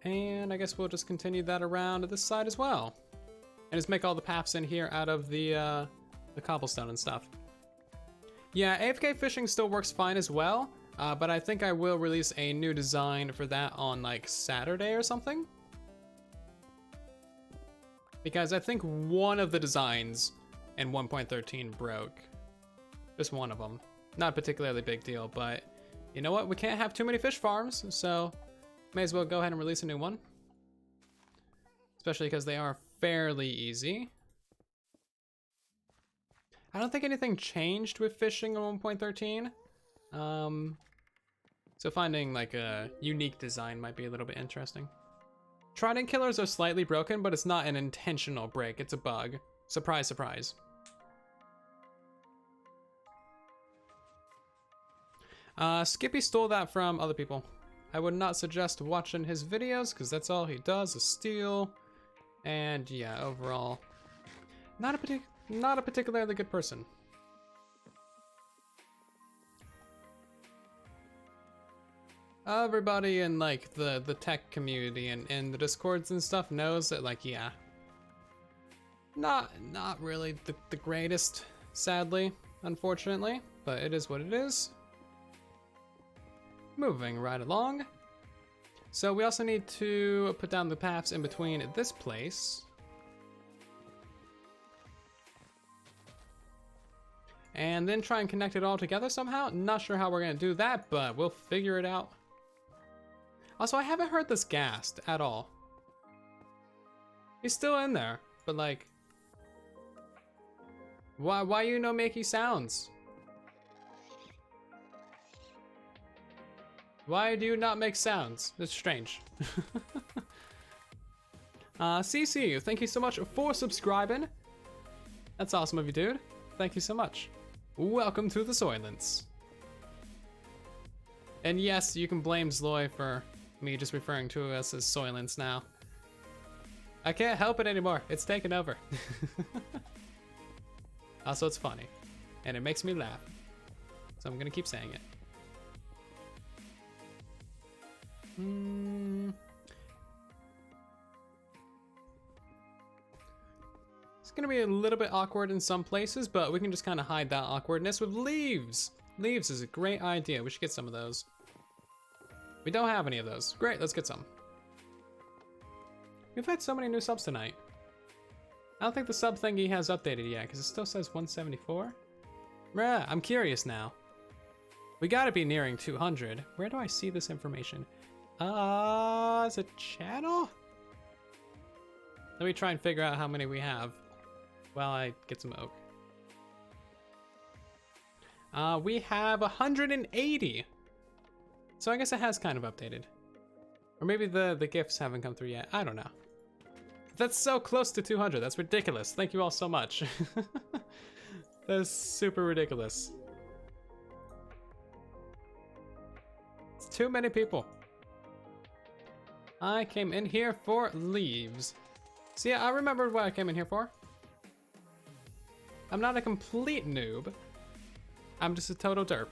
And I guess we'll just continue that around to this side as well. And just make all the paths in here out of the cobblestone and stuff. Yeah, AFK fishing still works fine as well, but I think I will release a new design for that on like Saturday or something. Because I think one of the designs in 1.13 broke. Just one of them. Not a particularly big deal, but you know what? We can't have too many fish farms, so may as well go ahead and release a new one. Especially because they are fairly easy. I don't think anything changed with fishing in 1.13. So finding like a unique design might be a little bit interesting. Trident killers are slightly broken, but it's not an intentional break, it's a bug. Surprise, surprise. Skippy stole that from other people. I would not suggest watching his videos because that's all he does is steal. And yeah, overall, not a particularly good person. Everybody in like the tech community and the discords and stuff knows that, like, yeah, not really the greatest, sadly, unfortunately, but it is what it is. Moving right along. So we also need to put down the paths in between this place and then try and connect it all together somehow. Not sure how we're gonna do that, but we'll figure it out. Also, I haven't heard this ghast at all. He's still in there, but like, why you no makey sounds? Why do you not make sounds? It's strange. CC, thank you so much for subscribing. That's awesome of you, dude. Thank you so much. Welcome to the Soylents. And yes, you can blame Zloy for me just referring to us as Soylents now. I can't help it anymore. It's taken over. Also, it's funny. And it makes me laugh. So I'm gonna keep saying it. It's gonna be a little bit awkward in some places, but we can just kind of hide that awkwardness with leaves. Leaves is a great idea. We should get some of those. We don't have any of those. Great, let's get some. We've had so many new subs tonight. I don't think the sub thingy has updated yet, because it still says 174. Bruh, I'm curious now. We gotta be nearing 200. Where do I see this information? Is it channel? Let me try and figure out how many we have while I get some oak. We have 180. So I guess it has kind of updated. Or maybe the gifts haven't come through yet. I don't know. That's so close to 200. That's ridiculous. Thank you all so much. That's super ridiculous. It's too many people. I came in here for leaves. So yeah, I remembered what I came in here for. I'm not a complete noob. I'm just a total derp.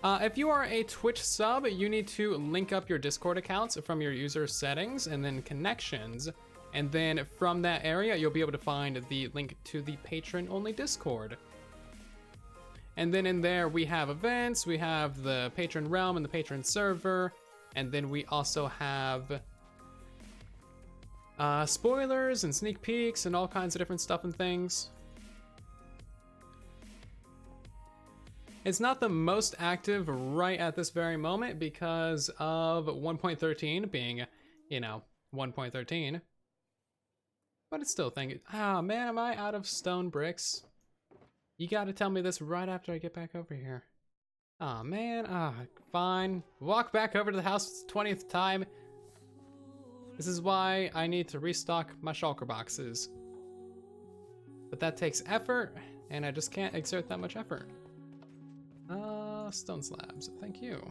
If you are a Twitch sub, you need to link up your Discord accounts from your user settings and then connections. And then from that area, you'll be able to find the link to the patron-only Discord. And then in there, we have events, we have the patron realm and the patron server. And then we also have spoilers and sneak peeks and all kinds of different stuff and things. It's not the most active right at this very moment because of 1.13 being, you know, 1.13. But it's still thinking, ah, man, am I out of stone bricks? You gotta tell me this right after I get back over here. Aw, man, fine. Walk back over to the house 20th time. This is why I need to restock my shulker boxes. But that takes effort, and I just can't exert that much effort. Stone slabs, thank you.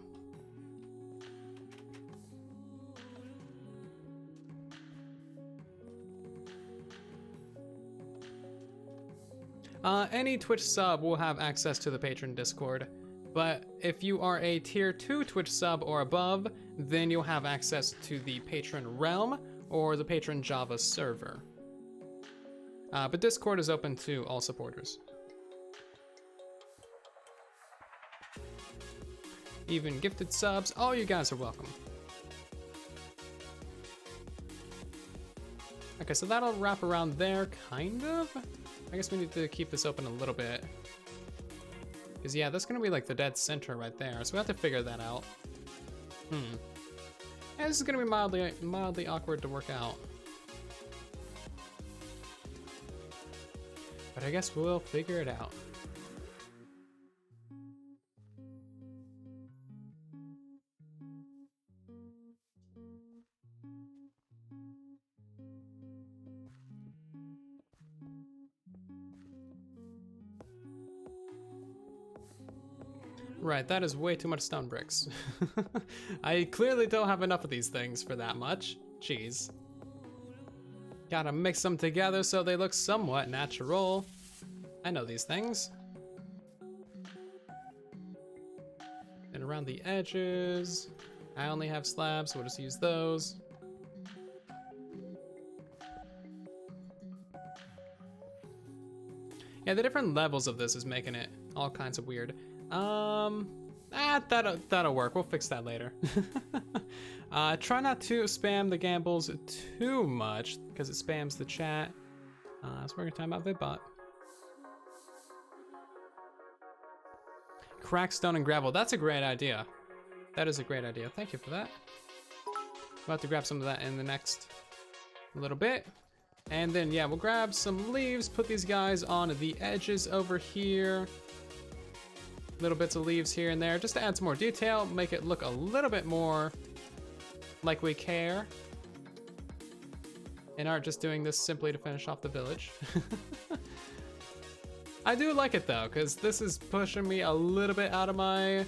Any Twitch sub will have access to the patron Discord, but if you are a tier 2 Twitch sub or above, then you'll have access to the patron realm or the patron Java server. But Discord is open to all supporters. Even gifted subs, all you guys are welcome. Okay, so that'll wrap around there, kind of? I guess we need to keep this open a little bit. Because yeah, that's gonna be like the dead center right there, so we have to figure that out. Yeah, this is gonna be mildly awkward to work out. But I guess we'll figure it out. Right, that is way too much stone bricks. I clearly don't have enough of these things for that much. Jeez. Gotta mix them together so they look somewhat natural. I know these things. And around the edges, I only have slabs, so we'll just use those. Yeah, the different levels of this is making it all kinds of weird. That'll work. We'll fix that later. Try not to spam the gambles too much because it spams the chat. So we're gonna time out VidBot. Crack stone and gravel. That's a great idea. That is a great idea. Thank you for that. We'll have to grab some of that in the next little bit. And then, yeah, we'll grab some leaves, put these guys on the edges over here. Little bits of leaves here and there, just to add some more detail, make it look a little bit more like we care. And aren't just doing this simply to finish off the village. I do like it though, because this is pushing me a little bit out of my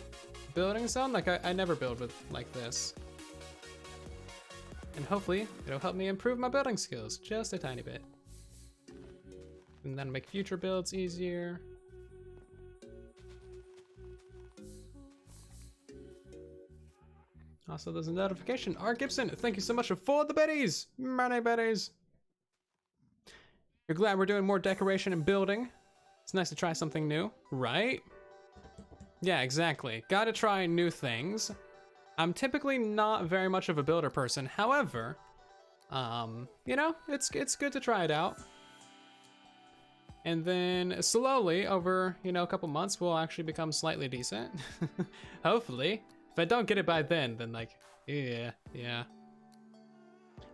building zone. Like I never build with like this. And hopefully it'll help me improve my building skills just a tiny bit. And then make future builds easier. Also, there's a notification. Art Gibson, thank you so much for the biddies. Many biddies. You're glad we're doing more decoration and building. It's nice to try something new, right? Yeah, exactly. Gotta try new things. I'm typically not very much of a builder person. However, you know, it's good to try it out. And then slowly over, you know, a couple months, we'll actually become slightly decent. Hopefully. If I don't get it by then like, yeah.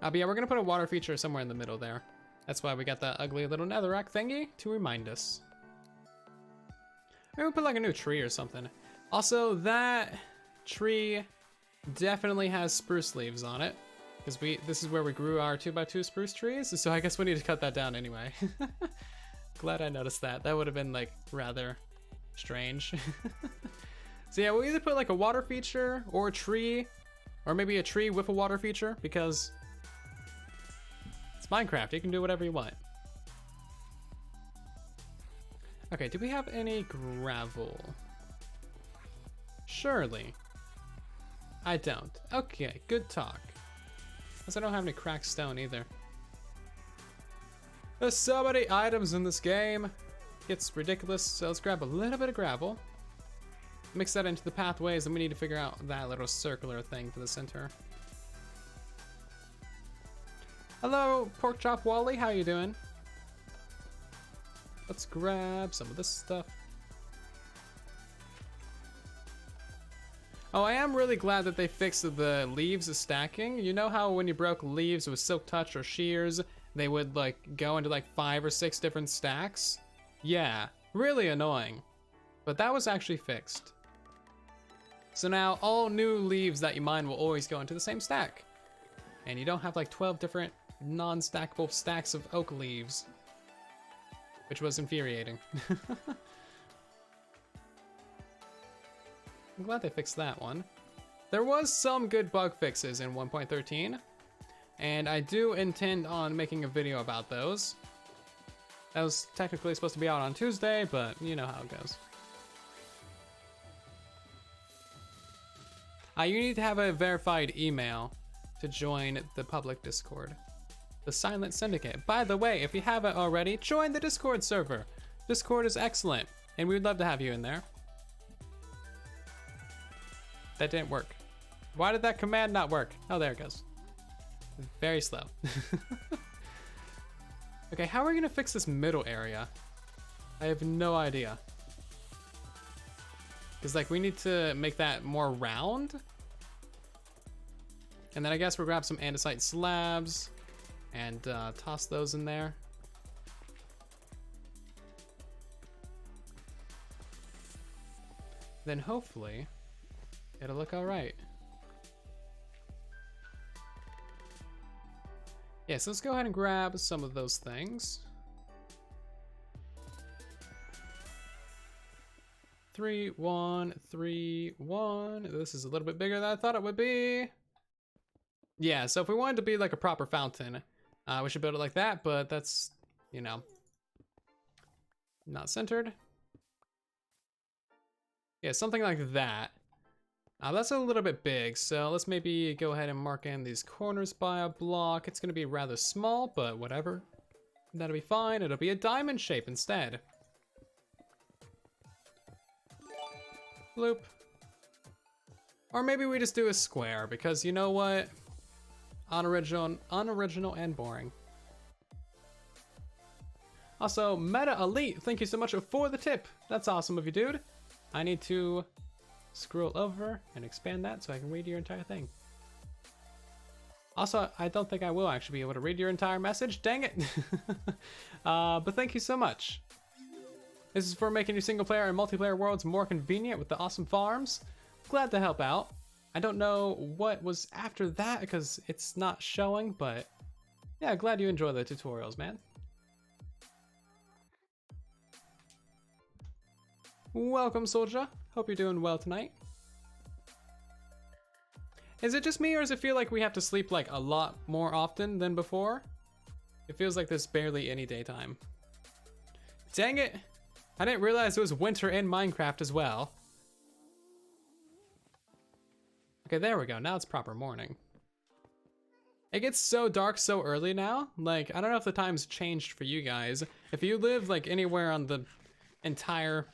But yeah, we're gonna put a water feature somewhere in the middle there. That's why we got that ugly little netherrack thingy to remind us. Maybe we'll put like a new tree or something. Also, that tree definitely has spruce leaves on it. Because this is where we grew our 2x2 spruce trees. So I guess we need to cut that down anyway. Glad I noticed that. That would have been like rather strange. So yeah, we'll either put like a water feature or a tree. Or maybe a tree with a water feature, because it's Minecraft, you can do whatever you want. Okay, do we have any gravel? Surely. I don't. Okay, good talk. Because I don't have any cracked stone either. There's so many items in this game. It's ridiculous, so let's grab a little bit of gravel. Mix that into the pathways, and we need to figure out that little circular thing for the center. Hello, Pork Chop Wally, how you doing? Let's grab some of this stuff. Oh, I am really glad that they fixed the leaves stacking. You know how when you broke leaves with Silk Touch or shears, they would like go into like 5 or 6 different stacks? Yeah, really annoying. But that was actually fixed. So now all new leaves that you mine will always go into the same stack. And you don't have like 12 different non-stackable stacks of oak leaves. Which was infuriating. I'm glad they fixed that one. There was some good bug fixes in 1.13. And I do intend on making a video about those. That was technically supposed to be out on Tuesday, but you know how it goes. You need to have a verified email to join the public Discord. The Silent Syndicate. By the way, if you haven't already, join the Discord server. Discord is excellent, and we would love to have you in there. That didn't work. Why did that command not work? Oh, there it goes. Very slow. Okay, how are we gonna fix this middle area? I have no idea. Because like we need to make that more round. And then I guess we'll grab some andesite slabs and toss those in there. Then hopefully it'll look all right. Yeah, so let's go ahead and grab some of those things. 3, 1, 3, 1. This is a little bit bigger than I thought it would be. Yeah, so if we wanted to be like a proper fountain, we should build it like that, but that's, you know, not centered. Yeah, something like that. That's a little bit big, so let's maybe go ahead and mark in these corners by a block. It's gonna be rather small, but whatever. That'll be fine. It'll be a diamond shape instead. Bloop. Or maybe we just do a square, because you know what? Unoriginal and boring. Also, Meta Elite, thank you so much for the tip. That's awesome of you, dude. I need to scroll over and expand that so I can read your entire thing. Also, I don't think I will actually be able to read your entire message. Dang it. But thank you so much. This is for making your single player and multiplayer worlds more convenient with the awesome farms. Glad to help out. I don't know what was after that because it's not showing, but yeah, glad you enjoy the tutorials, man. Welcome, soldier. Hope you're doing well tonight. Is it just me, or does it feel like we have to sleep like a lot more often than before? It feels like there's barely any daytime. Dang it! I didn't realize it was winter in Minecraft as well. Okay, there we go. Now it's proper morning. It gets so dark so early now. Like, I don't know if the time's changed for you guys. If you live like anywhere on the entire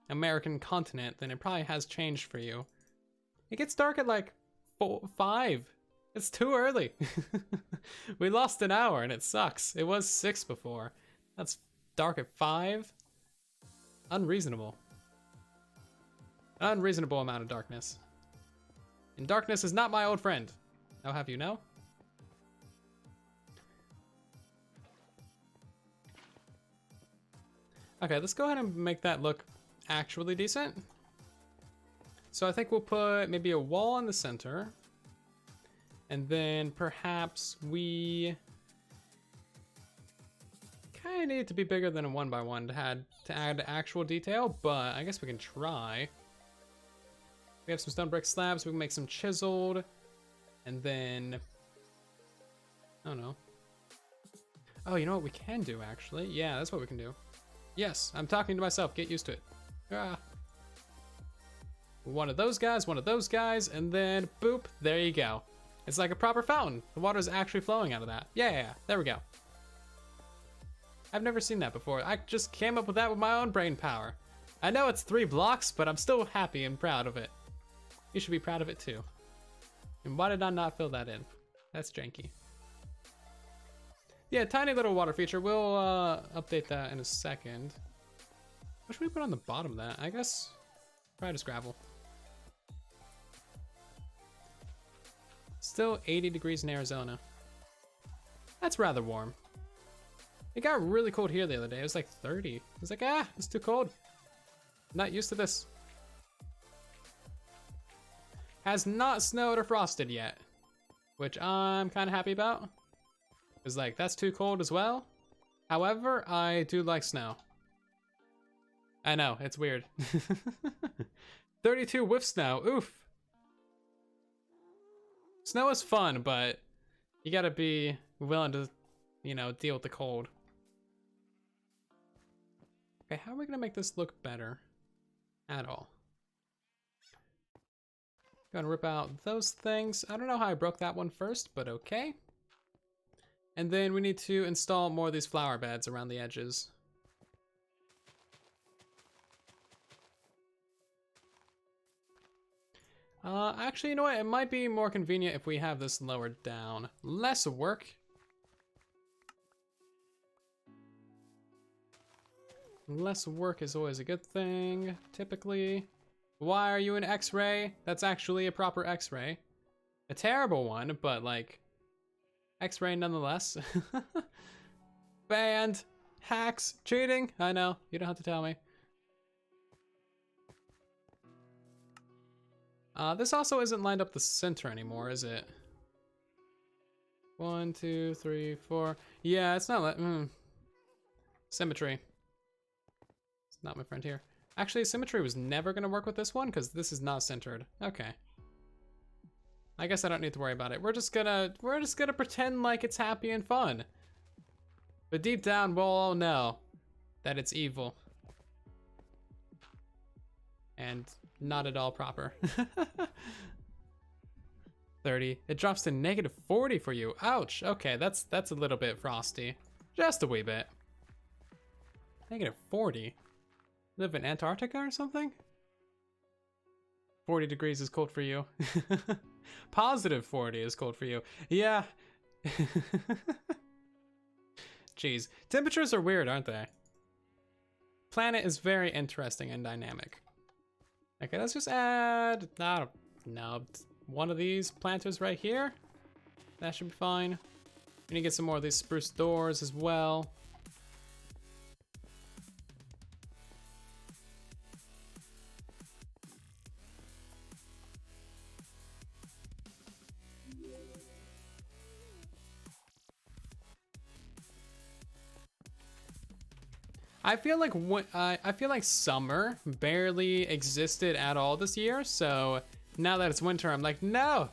American continent, then it probably has changed for you. It gets dark at like 5. It's too early. We lost an hour and it sucks. It was 6 before. That's dark at 5. Unreasonable. Unreasonable amount of darkness. And darkness is not my old friend. I'll have you know. Okay, let's go ahead and make that look actually decent. So I think we'll put maybe a wall in the center. And then perhaps we kind of need it to be bigger than a 1x1 to add actual detail, but I guess we can try. We have some stone brick slabs, we can make some chiseled, and then, I don't know. Oh, you know what we can do actually? Yeah, that's what we can do. Yes, I'm talking to myself, get used to it. Ah. One of those guys, and then boop, there you go. It's like a proper fountain. The water is actually flowing out of that. Yeah, there we go. I've never seen that before. I just came up with that with my own brain power. I know it's 3 blocks, but I'm still happy and proud of it. You should be proud of it too. And why did I not fill that in? That's janky. Yeah, tiny little water feature. We'll update that in a second. What should we put on the bottom of that? I guess probably just gravel. Still 80 degrees in Arizona. That's rather warm. It got really cold here the other day. It was like 30. I was like, it's too cold. I'm not used to this. Has not snowed or frosted yet, which I'm kind of happy about. It's like, that's too cold as well. However, I do like snow. I know, it's weird. 32 with snow, oof. Snow is fun, but you gotta be willing to, you know, deal with the cold. Okay, how are we gonna make this look better at all? Gonna rip out those things. I don't know how I broke that one first, but okay. And then we need to install more of these flower beds around the edges. Actually, you know what? It might be more convenient if we have this lowered down. Less work. Less work is always a good thing, typically. Why are you an X-ray? That's actually a proper X-ray. A terrible one, but like, X-ray nonetheless. Banned. Hacks. Cheating. I know, you don't have to tell me. This also isn't lined up the center anymore, is it? 1, 2, 3, 4. Yeah, it's not like, Symmetry. It's not my friend here. Actually, symmetry was never gonna work with this one because this is not centered. Okay. I guess I don't need to worry about it. We're just gonna pretend like it's happy and fun. But deep down, we'll all know that it's evil. And not at all proper. 30. It drops to -40 for you. Ouch. Okay, that's a little bit frosty. Just a wee bit. -40. Live in Antarctica or something? 40 degrees is cold for you. +40 is cold for you. Yeah. Jeez. Temperatures are weird, aren't they? Planet is very interesting and dynamic. Okay, let's just add, I don't know, one of these planters right here. That should be fine. We need to get some more of these spruce doors as well. I feel like summer barely existed at all this year, so now that it's winter, I'm like, no,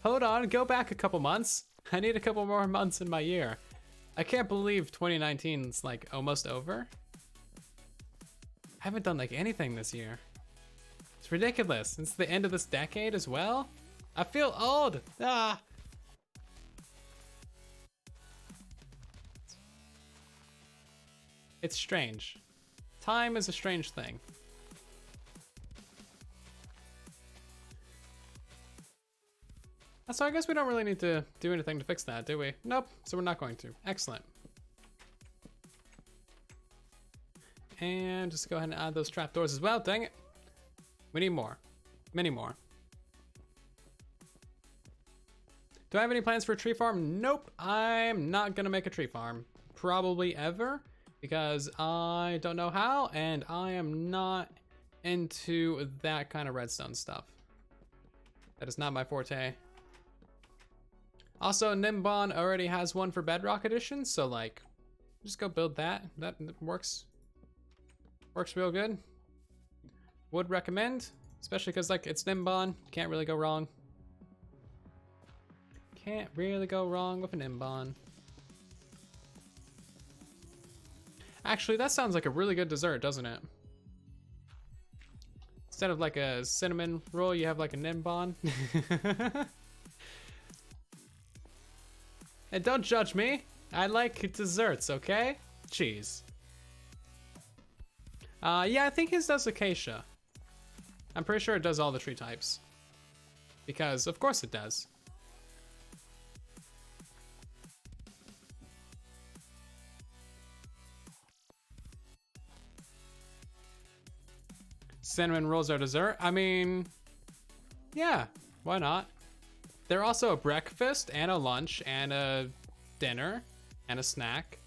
hold on, go back a couple months. I need a couple more months in my year. I can't believe 2019's like almost over. I haven't done like anything this year. It's ridiculous. It's the end of this decade as well. I feel old. Ah. It's strange. Time is a strange thing. So I guess we don't really need to do anything to fix that, do we? Nope, so we're not going to. Excellent. And just go ahead and add those trapdoors as well, dang it. We need more, many more. Do I have any plans for a tree farm? Nope, I'm not gonna make a tree farm. Probably ever. because I don't know how, and I am not into that kind of redstone stuff. That is not my forte. Also, Nimbon already has one for Bedrock Edition, so like, just go build that. That works real good. Would recommend, especially because like it's Nimbon. Can't really go wrong. Can't really go wrong with a Nimbon. Actually, that sounds like a really good dessert, doesn't it? Instead of like a cinnamon roll, you have like a Nimbon. And don't judge me. I like desserts, okay? Cheese. Yeah, I think his does acacia. I'm pretty sure it does all the tree types. Because, of course it does. Cinnamon rolls are dessert? I mean, yeah, why not? They're also a breakfast and a lunch and a dinner and a snack.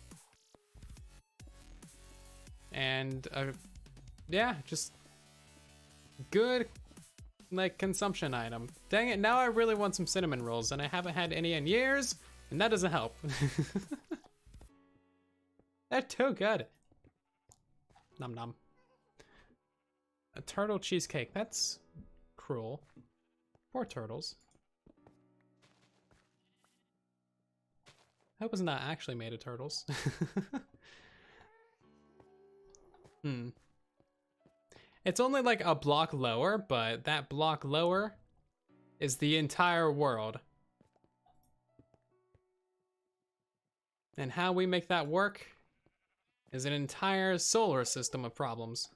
And yeah, just good like consumption item. Dang it, now I really want some cinnamon rolls and I haven't had any in years, and that doesn't help. They're too good. Nom nom. A turtle cheesecake, that's cruel. Poor turtles. I hope it's not actually made of turtles. It's only like a block lower, but that block lower is the entire world. And how we make that work is an entire solar system of problems.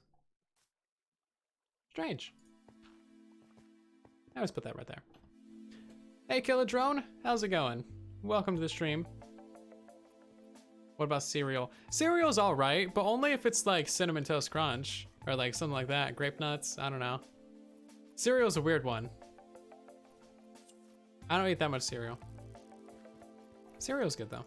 Strange. I always put that right there. Hey, Killer Drone, how's it going? Welcome to the stream. What about cereal? Cereal's all right, but only if it's like Cinnamon Toast Crunch or like something like that. Grape Nuts, I don't know. Cereal's a weird one. I don't eat that much cereal. Cereal's good though.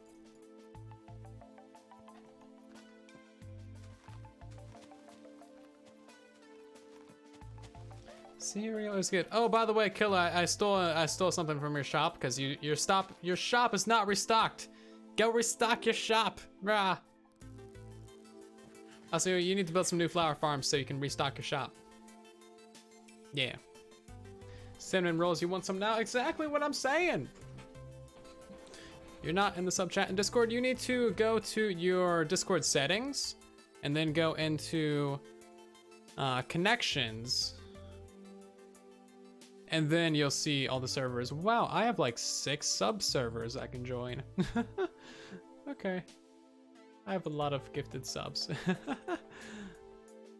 Cereal is good. Oh, by the way, Killer, I stole something from your shop because your shop is not restocked. Go restock your shop, brah. Also, you need to build some new flower farms so you can restock your shop. Yeah. Cinnamon rolls, you want some now? Exactly what I'm saying. You're not in the sub chat in Discord. You need to go to your Discord settings and then go into connections. And then you'll see all the servers. Wow, I have like 6 sub servers I can join. Okay. I have a lot of gifted subs.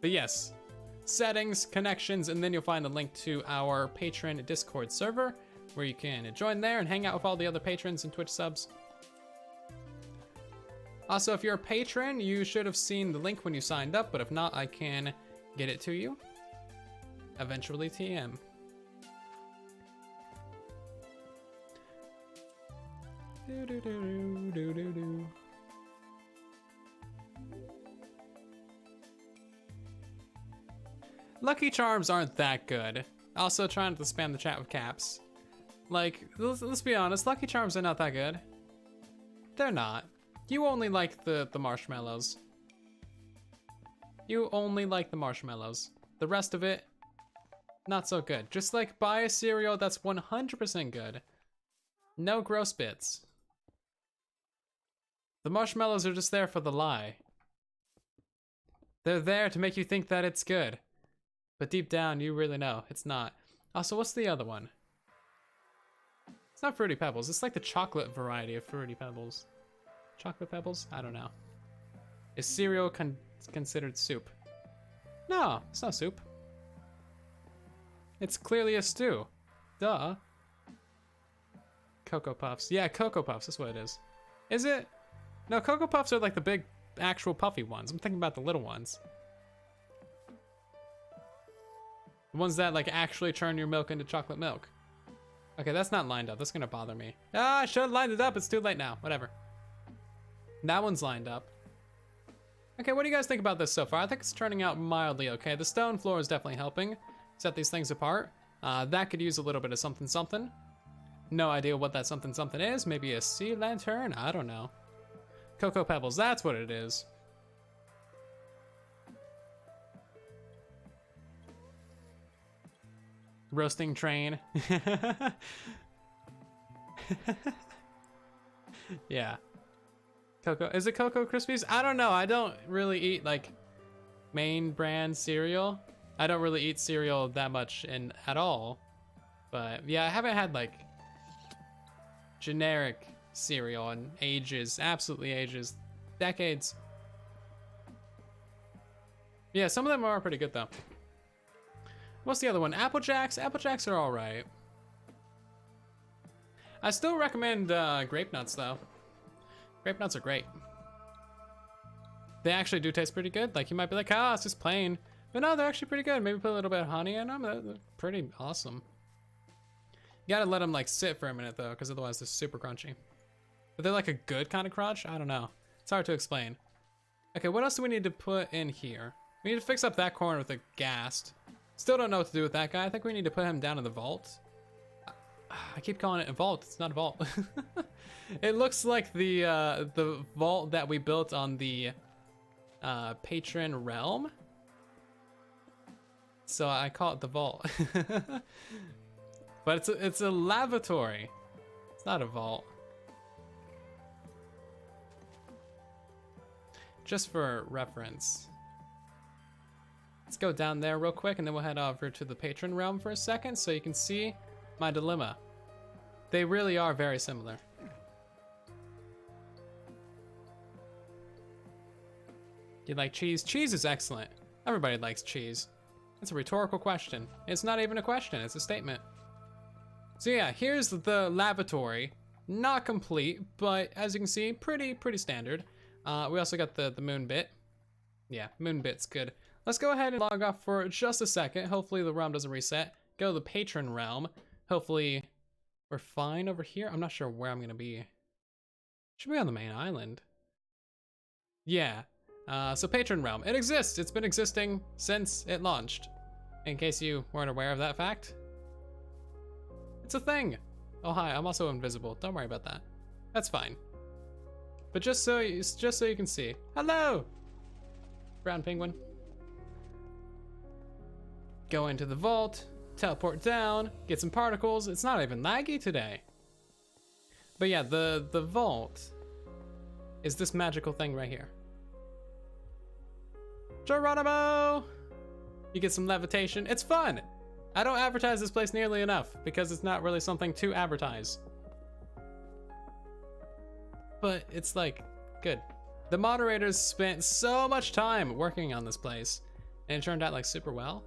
But yes, settings, connections, and then you'll find a link to our patron Discord server where you can join there and hang out with all the other patrons and Twitch subs. Also, if you're a patron, you should have seen the link when you signed up, but if not, I can get it to you. Eventually TM. Lucky Charms aren't that good. Also, trying to spam the chat with caps. Like, let's be honest, Lucky Charms are not that good. They're not. You only like the marshmallows. You only like the marshmallows. The rest of it, not so good. Just like buy a cereal that's 100% good. No gross bits. The marshmallows are just there for the lie. They're there to make you think that it's good. But deep down, you really know it's not. Also, what's the other one? It's not Fruity Pebbles. It's like the chocolate variety of Fruity Pebbles. Chocolate Pebbles? I don't know. Is cereal considered soup? No, it's not soup. It's clearly a stew. Duh. Cocoa Puffs. Yeah, Cocoa Puffs, that's what it is. Is it? No, Cocoa Puffs are like the big, actual puffy ones. I'm thinking about the little ones. The ones that like actually turn your milk into chocolate milk. Okay, that's not lined up. That's gonna bother me. Ah, I should have lined it up. It's too late now. Whatever. That one's lined up. Okay, what do you guys think about this so far? I think it's turning out mildly okay. The stone floor is definitely helping set these things apart. That could use a little bit of something something. No idea what that something something is. Maybe a sea lantern? I don't know. Cocoa pebbles, that's what it is. Roasting train. Yeah. Cocoa, is it Cocoa Krispies? I don't know. I don't really eat like main brand cereal. I don't really eat cereal that much at all. But yeah, I haven't had like generic cereal in ages, absolutely ages, decades. Yeah, some of them are pretty good though. What's the other one? Apple Jacks. Apple Jacks are all right. I still recommend grape nuts though. Grape nuts are great. They actually do taste pretty good. Like you might be like, ah, it's just plain. But no, they're actually pretty good. Maybe put a little bit of honey in them. They're pretty awesome. You gotta let them like sit for a minute though, because otherwise they're super crunchy. But they're like a good kind of crunch? I don't know. It's hard to explain. Okay, what else do we need to put in here? We need to fix up that corner with the ghast. Still don't know what to do with that guy. I think we need to put him down in the vault. I keep calling it a vault. It's not a vault. It looks like the vault that we built on the patron realm. So I call it the vault. But it's a lavatory. It's not a vault. Just for reference. Let's go down there real quick and then we'll head over to the patron realm for a second so you can see my dilemma. They really are very similar. You like cheese? Cheese is excellent. Everybody likes cheese. It's a rhetorical question. It's not even a question, it's a statement. So yeah, here's the lavatory. Not complete, but as you can see, pretty standard. We also got the moon bit. Yeah, moon bit's good. Let's go ahead and log off for just a second. Hopefully the realm doesn't reset. Go to the patron realm. Hopefully we're fine over here. I'm not sure where I'm gonna be. Should be on the main island. Yeah, so patron realm. It exists, it's been existing since it launched. In case you weren't aware of that fact. It's a thing. Oh hi, I'm also invisible. Don't worry about that. That's fine. But just so you can see. Hello! Brown penguin. Go into the vault, teleport down, get some particles. It's not even laggy today. But yeah, the vault is this magical thing right here. Geronimo! You get some levitation. It's fun! I don't advertise this place nearly enough because it's not really something to advertise. But it's like, good. The moderators spent so much time working on this place and it turned out like super well.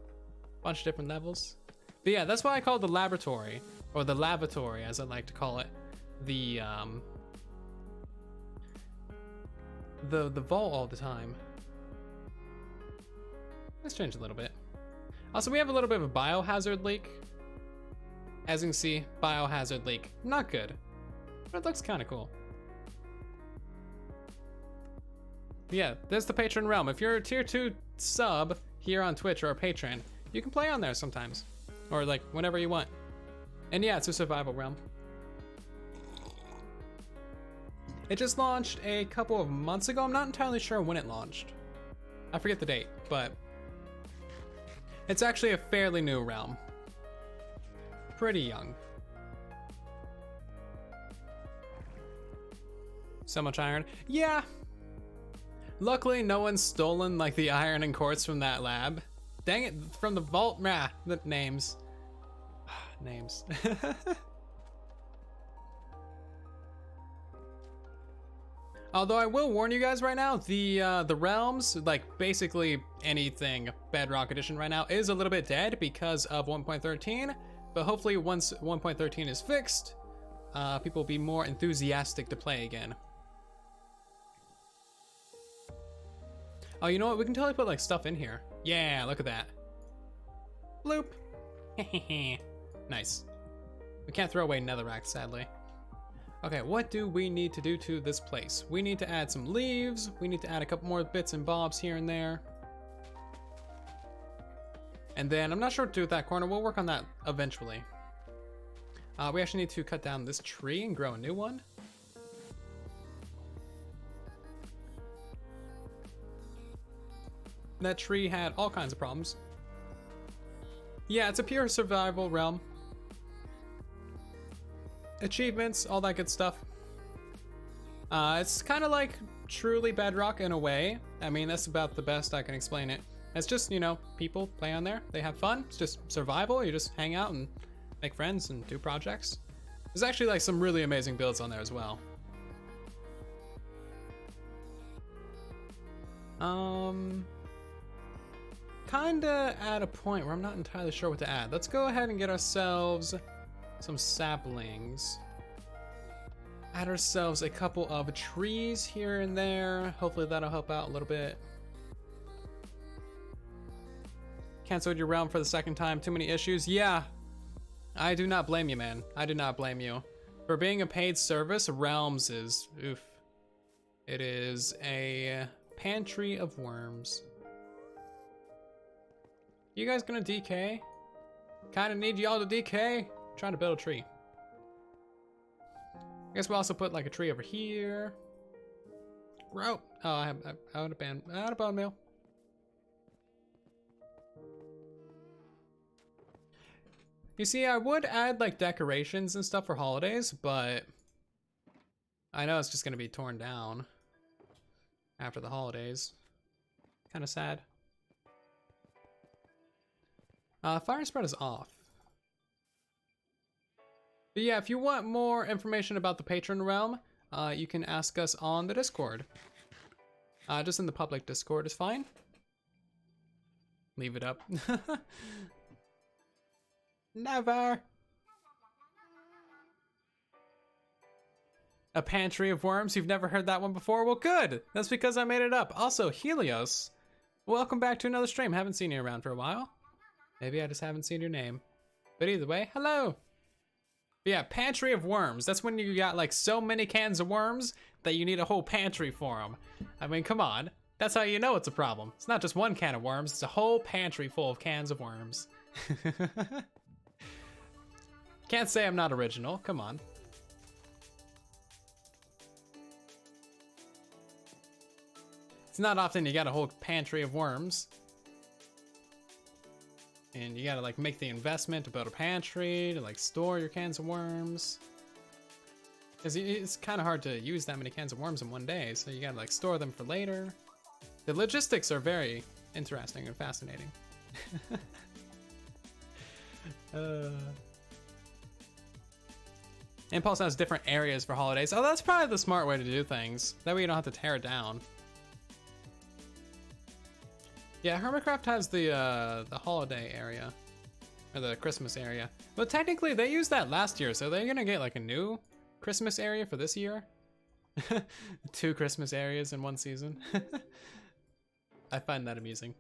Bunch of different levels. But yeah, that's why I call it the laboratory, or the lavatory as I like to call it. The vault all the time. Let's change a little bit. Also, we have a little bit of a biohazard leak. As you can see, biohazard leak. Not good, but it looks kind of cool. But yeah, there's the patron realm. If you're a tier 2 sub here on Twitch or a patron, you can play on there sometimes. Or like whenever you want. And yeah, it's a survival realm. It just launched a couple of months ago. I'm not entirely sure when it launched. I forget the date, but it's actually a fairly new realm. Pretty young. So much iron. Yeah. Luckily, no one's stolen like the iron and quartz from that lab. Dang it, from the vault. The names. Names. Although I will warn you guys right now, the realms, like basically anything Bedrock Edition right now, is a little bit dead because of 1.13. But hopefully once 1.13 is fixed, people will be more enthusiastic to play again. Oh, you know what? We can totally put like stuff in here. Yeah, look at that. Bloop. Nice. We can't throw away netherrack, sadly. Okay, what do we need to do to this place? We need to add some leaves. We need to add a couple more bits and bobs here and there. And then I'm not sure what to do with that corner. We'll work on that eventually. We actually need to cut down this tree and grow a new one. That tree had all kinds of problems. Yeah, it's a pure survival realm. Achievements, all that good stuff. It's kind of like truly Bedrock in a way. I mean, that's about the best I can explain it. It's just, you know, people play on there, they have fun. It's just survival. You just hang out and make friends and do projects. There's actually like some really amazing builds on there as well. Kinda at a point where I'm not entirely sure what to add. Let's go ahead and get ourselves some saplings. Add ourselves a couple of trees here and there. Hopefully that'll help out a little bit. Canceled your realm for the second time. Too many issues. Yeah, I do not blame you, man. I do not blame you. For being a paid service, Realms is, oof. It is a pantry of worms. You guys gonna DK? Kinda need y'all to DK. Trying to build a tree. I guess we'll also put like a tree over here. Grow. Oh, I out of bone meal. You see, I would add like decorations and stuff for holidays, but I know it's just gonna be torn down after the holidays. Kind of sad. Fire spread is off. But yeah, if you want more information about the patron realm, you can ask us on the Discord. Just in the public Discord is fine. Leave it up. Never. A pantry of worms? You've never heard that one before? Well, good. That's because I made it up. Also, Helios, welcome back to another stream. Haven't seen you around for a while. Maybe I just haven't seen your name. But either way, hello. But yeah, pantry of worms. That's when you got like so many cans of worms that you need a whole pantry for them. I mean, come on. That's how you know it's a problem. It's not just one can of worms. It's a whole pantry full of cans of worms. Can't say I'm not original. Come on. It's not often you got a whole pantry of worms. And you gotta like make the investment to build a pantry, to like store your cans of worms. Cause it's kind of hard to use that many cans of worms in one day, so you gotta like store them for later. The logistics are very interesting and fascinating. Impulse has different areas for holidays. Oh, that's probably the smart way to do things. That way you don't have to tear it down. Yeah, Hermitcraft has the holiday area, or the Christmas area. But technically, they used that last year, so they're gonna get like a new Christmas area for this year. 2 Christmas areas in one season. I find that amusing.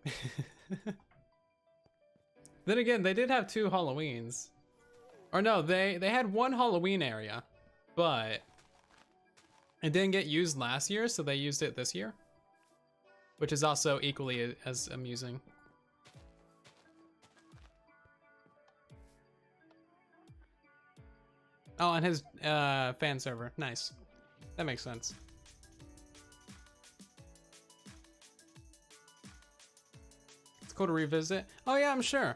Then again, they did have 2 Halloweens. Or no, they had 1 Halloween area, but it didn't get used last year, so they used it this year. Which is also equally as amusing. Oh, and his fan server. Nice. That makes sense. It's cool to revisit. Oh yeah, I'm sure.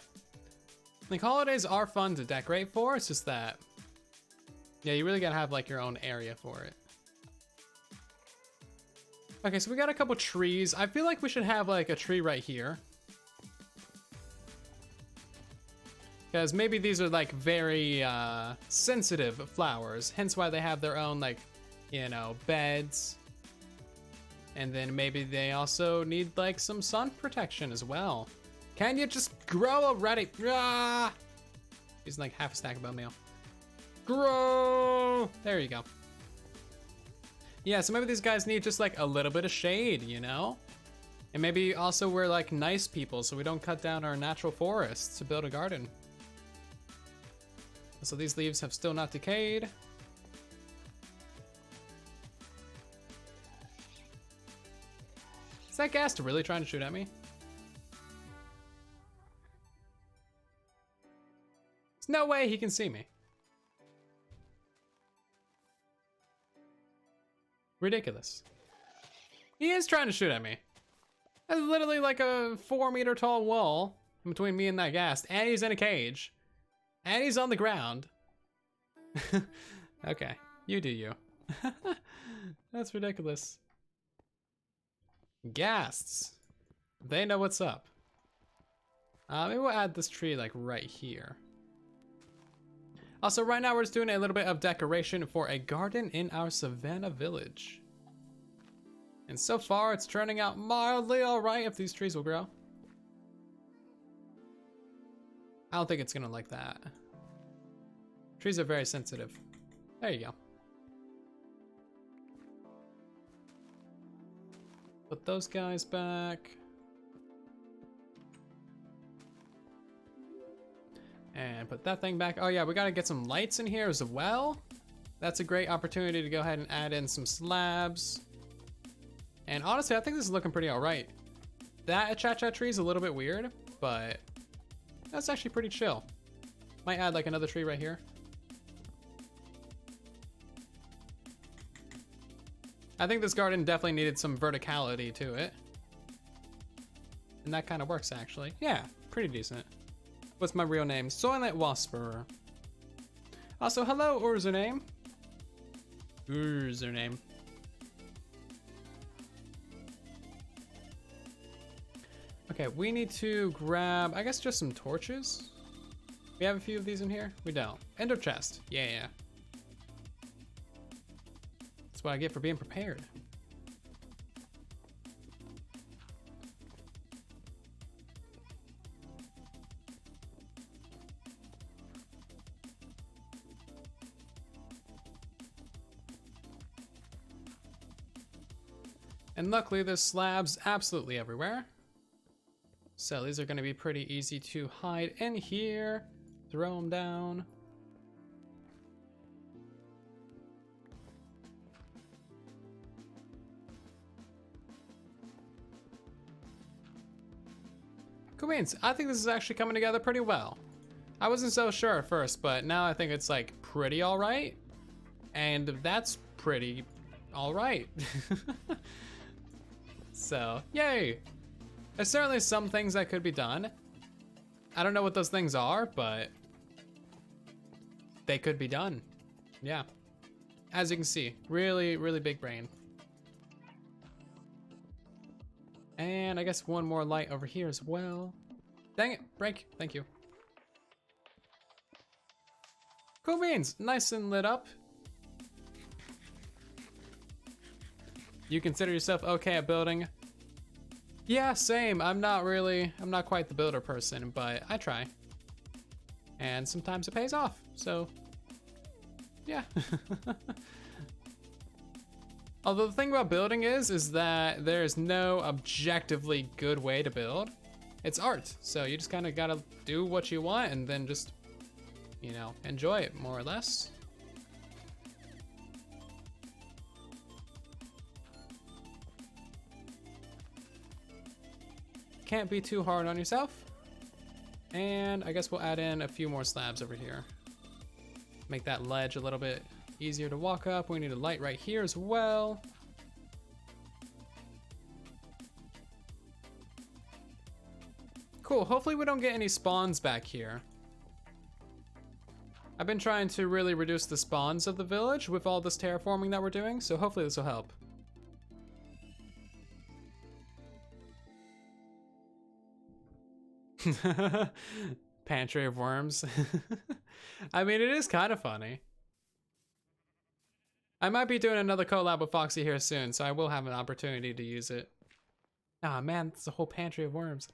Like, holidays are fun to decorate for. It's just that, yeah, you really gotta have like your own area for it. Okay, so we got a couple trees. I feel like we should have like a tree right here. Because maybe these are like very sensitive flowers, hence why they have their own like, you know, beds. And then maybe they also need like some sun protection as well. Can you just grow already? Ah! He's like half a stack of bone meal. Grow! There you go. Yeah, so maybe these guys need just like a little bit of shade, you know? And maybe also we're like nice people, so we don't cut down our natural forests to build a garden. So these leaves have still not decayed. Is that ghast really trying to shoot at me? There's no way he can see me. Ridiculous. He is trying to shoot at me. That's literally like a 4-meter tall wall between me and that ghast, and he's in a cage. And he's on the ground. Okay, you do you. That's ridiculous. Ghasts. They know what's up. Maybe we'll add this tree like right here. Also, right now we're just doing a little bit of decoration for a garden in our Savannah village. And so far, it's turning out mildly alright if these trees will grow. I don't think it's gonna like that. Trees are very sensitive. There you go. Put those guys back. And put that thing back. Oh yeah, we gotta get some lights in here as well. That's a great opportunity to go ahead and add in some slabs. And honestly, I think this is looking pretty alright. That cha-cha tree is a little bit weird, but that's actually pretty chill. Might add like another tree right here. I think this garden definitely needed some verticality to it. And that kind of works actually. Yeah, pretty decent. What's my real name? Silentwo. Also, hello, Urzername. Urzername. Okay, we need to grab, I guess, just some torches. We have a few of these in here? We don't. Ender chest. Yeah. That's what I get for being prepared. And luckily, there's slabs absolutely everywhere. So these are going to be pretty easy to hide in here. Throw them down. Cool beans. I think this is actually coming together pretty well. I wasn't so sure at first, but now I think it's like pretty all right. And that's pretty all right. So, yay. There's certainly some things that could be done. I don't know what those things are, but they could be done. Yeah. As you can see, really, really big brain. And I guess one more light over here as well. Dang it, break, thank you. Cool beans, nice and lit up. You consider yourself okay at building? Yeah, same. I'm not quite the builder person, but I try. And sometimes it pays off, so yeah. Although the thing about building is that there's no objectively good way to build. It's art, so you just kind of gotta do what you want and then just, you know, enjoy it more or less. Can't be too hard on yourself. And I guess we'll add in a few more slabs over here. Make that ledge a little bit easier to walk up. We need a light right here as well. Cool, hopefully we don't get any spawns back here. I've been trying to really reduce the spawns of the village with all this terraforming that we're doing, so hopefully this will help. Pantry of worms. I mean, it is kind of funny. I might be doing another collab with Foxy here soon, so I will have an opportunity to use it. Ah, man, it's a whole pantry of worms.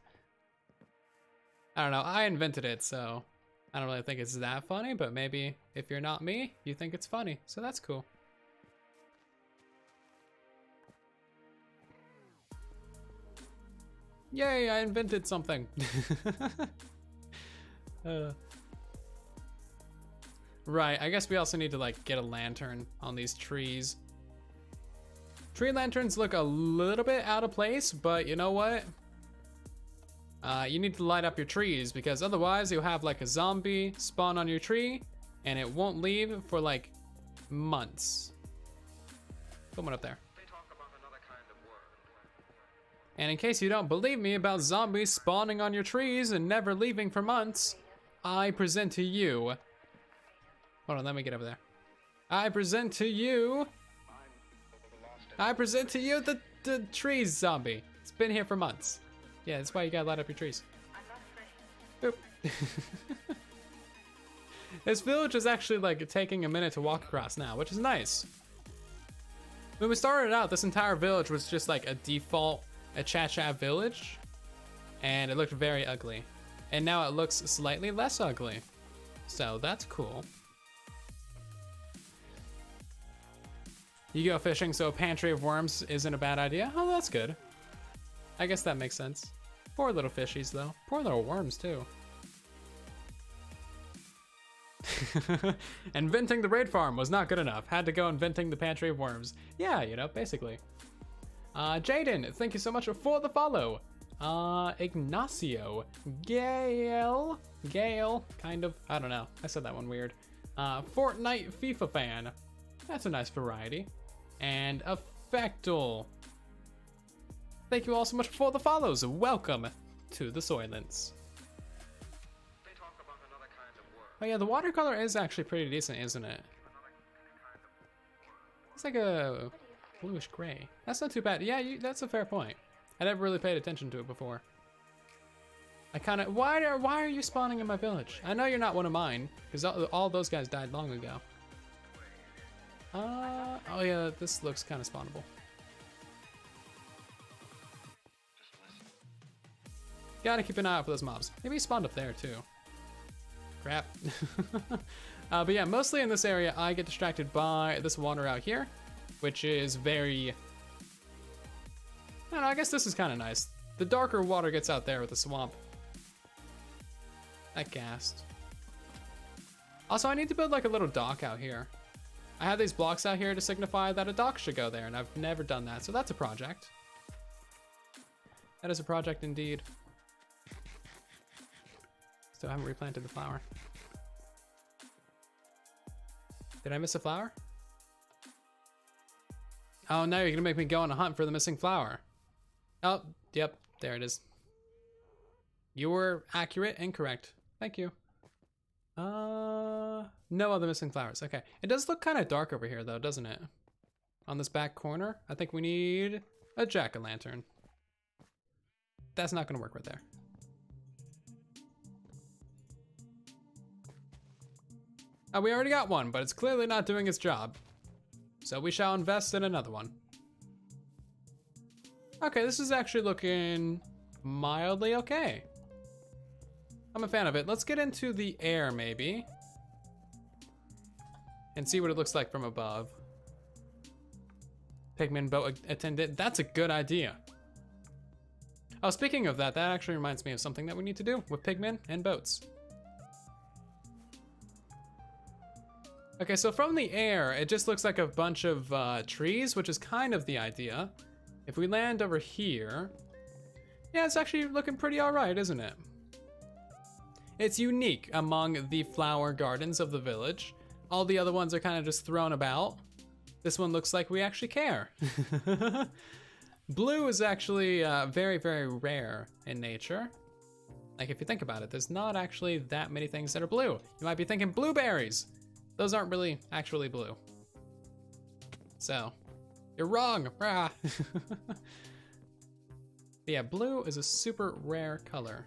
I don't know, I invented it, so I don't really think it's that funny, but maybe if you're not me, you think it's funny, so that's cool. Yay, I invented something. Right, I guess we also need to like get a lantern on these trees. Tree lanterns look a little bit out of place, but you know what? You need to light up your trees because otherwise you'll have like a zombie spawn on your tree and it won't leave for like months. Put one up there. And in case you don't believe me about zombies spawning on your trees and never leaving for months, I present to you. Hold on, let me get over there. I present to you the trees zombie. It's been here for months. Yeah, that's why you gotta light up your trees. Boop. This village is actually like taking a minute to walk across now, which is nice. When we started out, this entire village was just like a default cha-cha village, and it looked very ugly. And now it looks slightly less ugly. So that's cool. You go fishing, so a pantry of worms isn't a bad idea. Oh, that's good. I guess that makes sense. Poor little fishies, though. Poor little worms, too. Inventing the raid farm was not good enough. Had to go inventing the pantry of worms. Yeah, you know, basically. Jaden, thank you so much for the follow. Ignacio, Gale, kind of, I don't know. I said that one weird. Fortnite FIFA fan. That's a nice variety. And Effectal. Thank you all so much for the follows. Welcome to the Soylents. Oh yeah, the watercolor is actually pretty decent, isn't it? It's like a bluish gray. That's not too bad. Yeah, that's a fair point. I never really paid attention to it before. I kind of, why are you spawning in my village? I know you're not one of mine, because all those guys died long ago. Oh yeah, this looks kind of spawnable. Gotta keep an eye out for those mobs. Maybe he spawned up there too. Crap. But yeah, mostly in this area, I get distracted by this water out here, which is very, I don't know, I guess this is kind of nice. The darker water gets out there with the swamp. That gassed. Also, I need to build like a little dock out here. I have these blocks out here to signify that a dock should go there, and I've never done that, so that's a project. That is a project indeed. Still haven't replanted the flower. Did I miss a flower? Oh no, you're gonna make me go on a hunt for the missing flower. Oh, yep, there it is. You were accurate and correct. Thank you. No other missing flowers. Okay. It does look kind of dark over here though, doesn't it? On this back corner, I think we need a jack-o'-lantern. That's not gonna work right there. Oh, we already got one, but it's clearly not doing its job. So we shall invest in another one. Okay, this is actually looking mildly okay. I'm a fan of it. Let's get into the air maybe. And see what it looks like from above. Pigman boat attendant, that's a good idea. Oh, speaking of that, that actually reminds me of something that we need to do with pigmen and boats. Okay, so from the air, it just looks like a bunch of trees, which is kind of the idea. If we land over here, yeah, it's actually looking pretty all right, isn't it? It's unique among the flower gardens of the village. All the other ones are kind of just thrown about. This one looks like we actually care. Blue is actually very, very rare in nature. Like if you think about it, there's not actually that many things that are blue. You might be thinking blueberries. Those aren't really actually blue. So, you're wrong. Rah. Yeah, blue is a super rare color.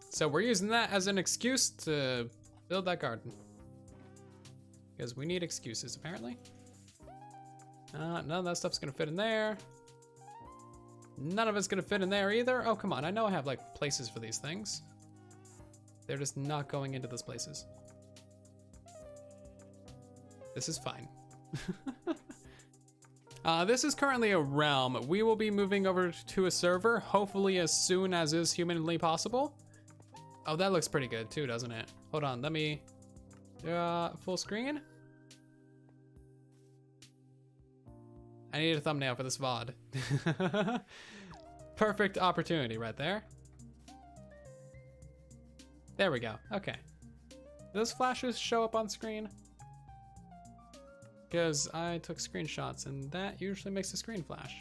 So we're using that as an excuse to build that garden. Because we need excuses, apparently. None of that stuff's gonna fit in there. None of it's gonna fit in there either. Oh, come on, I know I have like places for these things. They're just not going into those places. This is fine. This is currently a realm. We will be moving over to a server, hopefully as soon as is humanly possible. Oh, that looks pretty good too, doesn't it? Hold on, let me, full screen. I need a thumbnail for this VOD. Perfect opportunity right there. There we go. Okay. Those flashes show up on screen? Because I took screenshots and that usually makes the screen flash.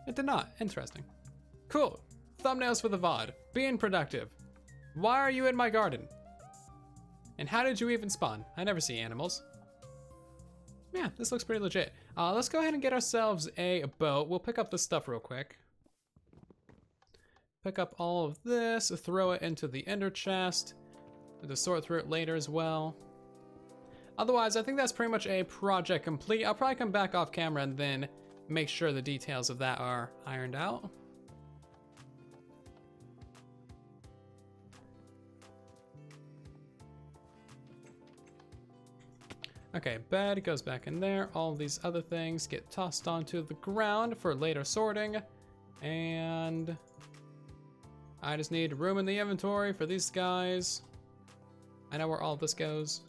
It did not. Interesting. Cool. Thumbnails for the VOD. Being productive. Why are you in my garden? And how did you even spawn? I never see animals. Yeah, this looks pretty legit. Let's go ahead and get ourselves a boat. We'll pick up this stuff real quick. Pick up all of this, throw it into the ender chest. To sort through it later as well. Otherwise, I think that's pretty much a project complete. I'll probably come back off camera and then make sure the details of that are ironed out. Okay, bed goes back in there. All these other things get tossed onto the ground for later sorting. And I just need room in the inventory for these guys. I know where all this goes.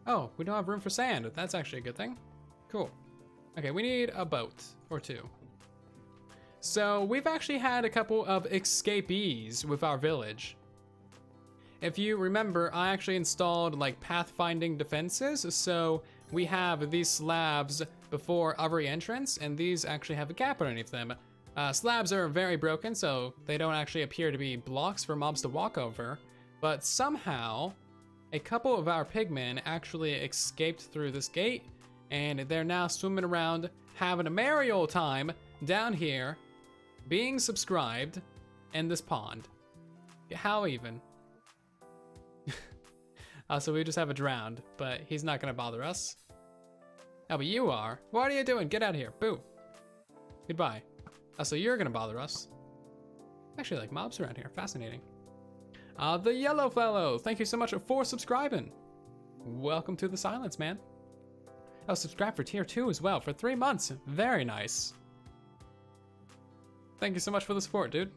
Oh, we don't have room for sand. That's actually a good thing. Cool. Okay, we need a boat or two. So we've actually had a couple of escapees with our village. If you remember, I actually installed like pathfinding defenses. So we have these slabs before every entrance, and these actually have a gap underneath them. Slabs are very broken, so they don't actually appear to be blocks for mobs to walk over. But somehow, a couple of our pigmen actually escaped through this gate, and they're now swimming around, having a merry old time down here, being subscribed in this pond. How even? So we just have a drowned, but he's not gonna bother us. Oh, but you are. What are you doing? Get out of here. Boo. Goodbye. So you're gonna bother us. Actually, like mobs around here. Fascinating. The yellow fellow. Thank you so much for subscribing. Welcome to the silence, man. Oh, subscribe for tier 2 as well for 3 months. Very nice. Thank you so much for the support, dude.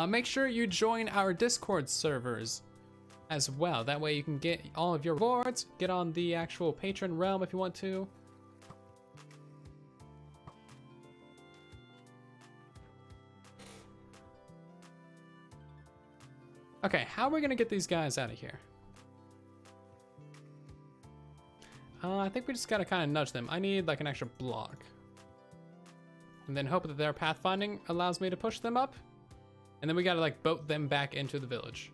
Make sure you join our Discord servers as well. That way you can get all of your rewards, get on the actual patron realm if you want to. Okay, how are we gonna get these guys out of here? I think we just gotta kind of nudge them. I need like an extra block. And then hope that their pathfinding allows me to push them up. And then we gotta like boat them back into the village.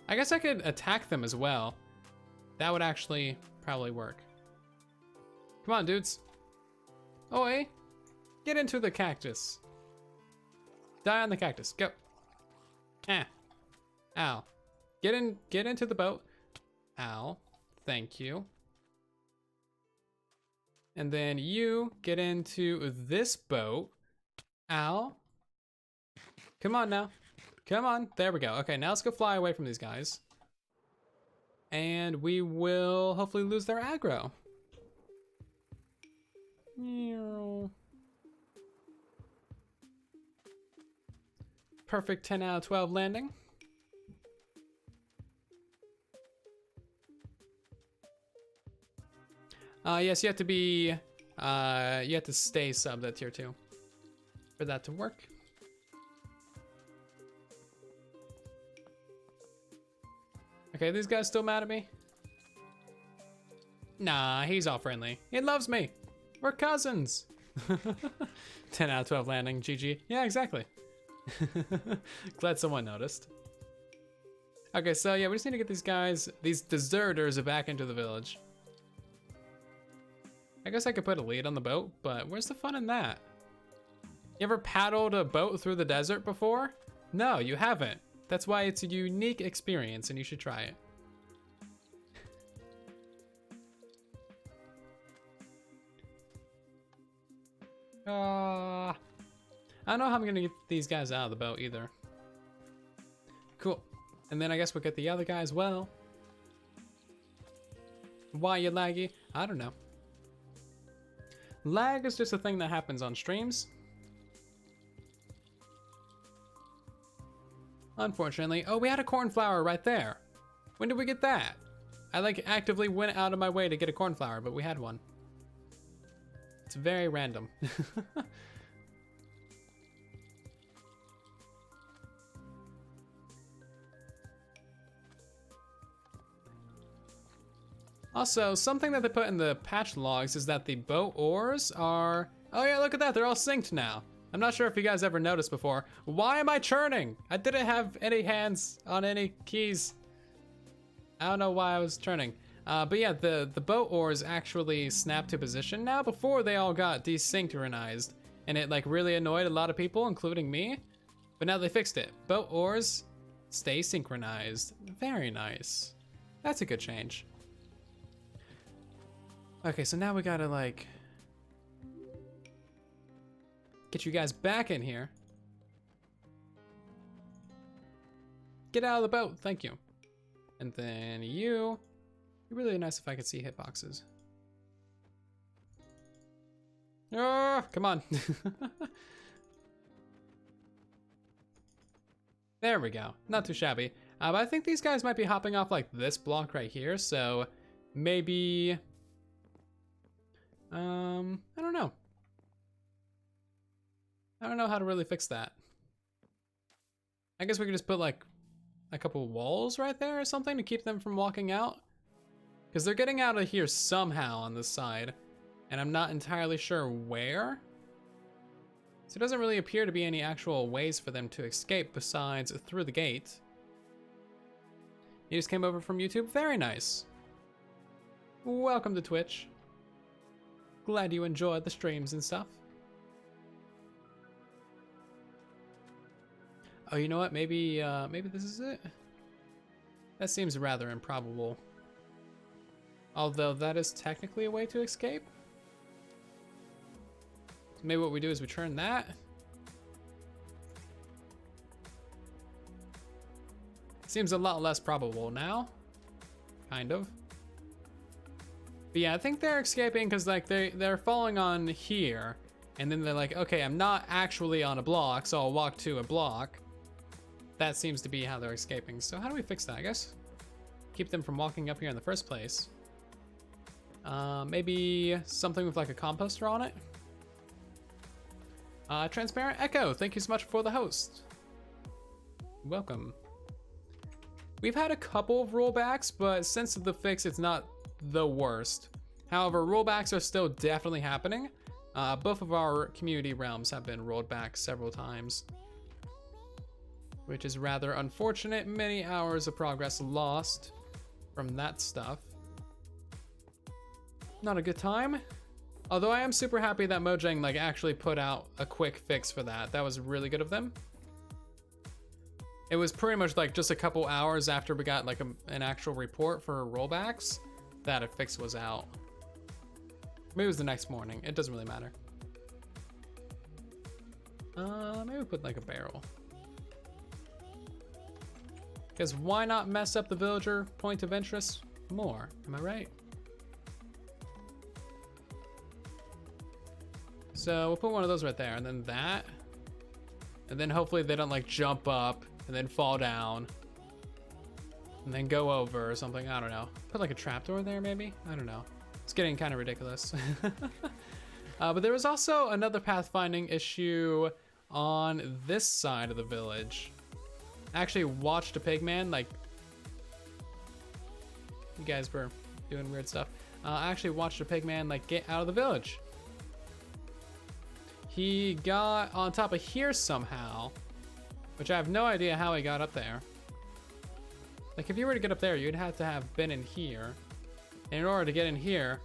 I guess I could attack them as well. That would actually probably work. Come on, dudes. Oi, get into the cactus. Die on the cactus, go. Ah, ow. Get into the boat. Ow, thank you. And then you get into this boat. Ow. Come on now. Come on, there we go. Okay, now let's go fly away from these guys. And we will hopefully lose their aggro. Perfect 10 out of 12 landing. Yes, you have to be, you have to stay subbed at tier 2 for that to work. Okay, these guys still mad at me? Nah, he's all friendly. He loves me. We're cousins. 10 out of 12 landing, GG. Yeah, exactly. Glad someone noticed. Okay, so yeah, we just need to get these guys, these deserters, back into the village. I guess I could put a lead on the boat, but where's the fun in that? You ever paddled a boat through the desert before? No, you haven't. That's why it's a unique experience and you should try it. I don't know how I'm gonna get these guys out of the boat either. Cool. And then I guess we'll get the other guy as well. Why you laggy? I don't know. Lag is just a thing that happens on streams. Unfortunately. Oh, we had a cornflower right there. When did we get that? I like actively went out of my way to get a cornflower, but we had one. It's very random. Also, something that they put in the patch logs is that the boat oars are... Oh yeah, look at that, they're all synced now. I'm not sure if you guys ever noticed before. Why am I churning? I didn't have any hands on any keys. I don't know why I was churning. But yeah, the boat oars actually snap to position now. Before they all got desynchronized, and it like really annoyed a lot of people, including me. But now they fixed it. Boat oars stay synchronized. Very nice. That's a good change. Okay, so now we gotta like get you guys back in here. Get out of the boat, thank you. And then you, it'd be really nice if I could see hitboxes. Oh, come on. There we go, not too shabby. But I think these guys might be hopping off like this block right here, so maybe, I don't know. I don't know how to really fix that. I guess we could just put like a couple walls right there or something to keep them from walking out. Because they're getting out of here somehow on this side, and I'm not entirely sure where. So it doesn't really appear to be any actual ways for them to escape besides through the gate. You just came over from YouTube? Very nice. Welcome to Twitch. Glad you enjoyed the streams and stuff. Oh, you know what? Maybe this is it? That seems rather improbable. Although that is technically a way to escape. So maybe what we do is we turn that. Seems a lot less probable now. Kind of. But yeah, I think they're escaping because like they're falling on here, and then they're like, okay, I'm not actually on a block, so I'll walk to a block. That seems to be how they're escaping. So how do we fix that? I guess keep them from walking up here in the first place. Maybe something with like a composter on it. Transparent Echo, thank you so much for the host. Welcome. We've had a couple of rollbacks, but since the fix, it's not the worst. However, rollbacks are still definitely happening. Both of our community realms have been rolled back several times, which is rather unfortunate. Many hours of progress lost from that stuff. Not a good time. Although I am super happy that Mojang like actually put out a quick fix for that. That was really good of them. It was pretty much like just a couple hours after we got like an actual report for rollbacks that a fix was out. Maybe it was the next morning. It doesn't really matter. Maybe we put like a barrel. Because why not mess up the villager point of interest more? Am I right? So we'll put one of those right there, and then that. And then hopefully they don't like jump up and then fall down and then go over or something. I don't know. Put like a trapdoor there maybe? I don't know. It's getting kind of ridiculous. But there was also another pathfinding issue on this side of the village. I actually watched a pigman, like, you guys were doing weird stuff. I actually watched a pigman like get out of the village. He got on top of here somehow, which I have no idea how he got up there. Like if you were to get up there, you'd have to have been in here. And in order to get in here,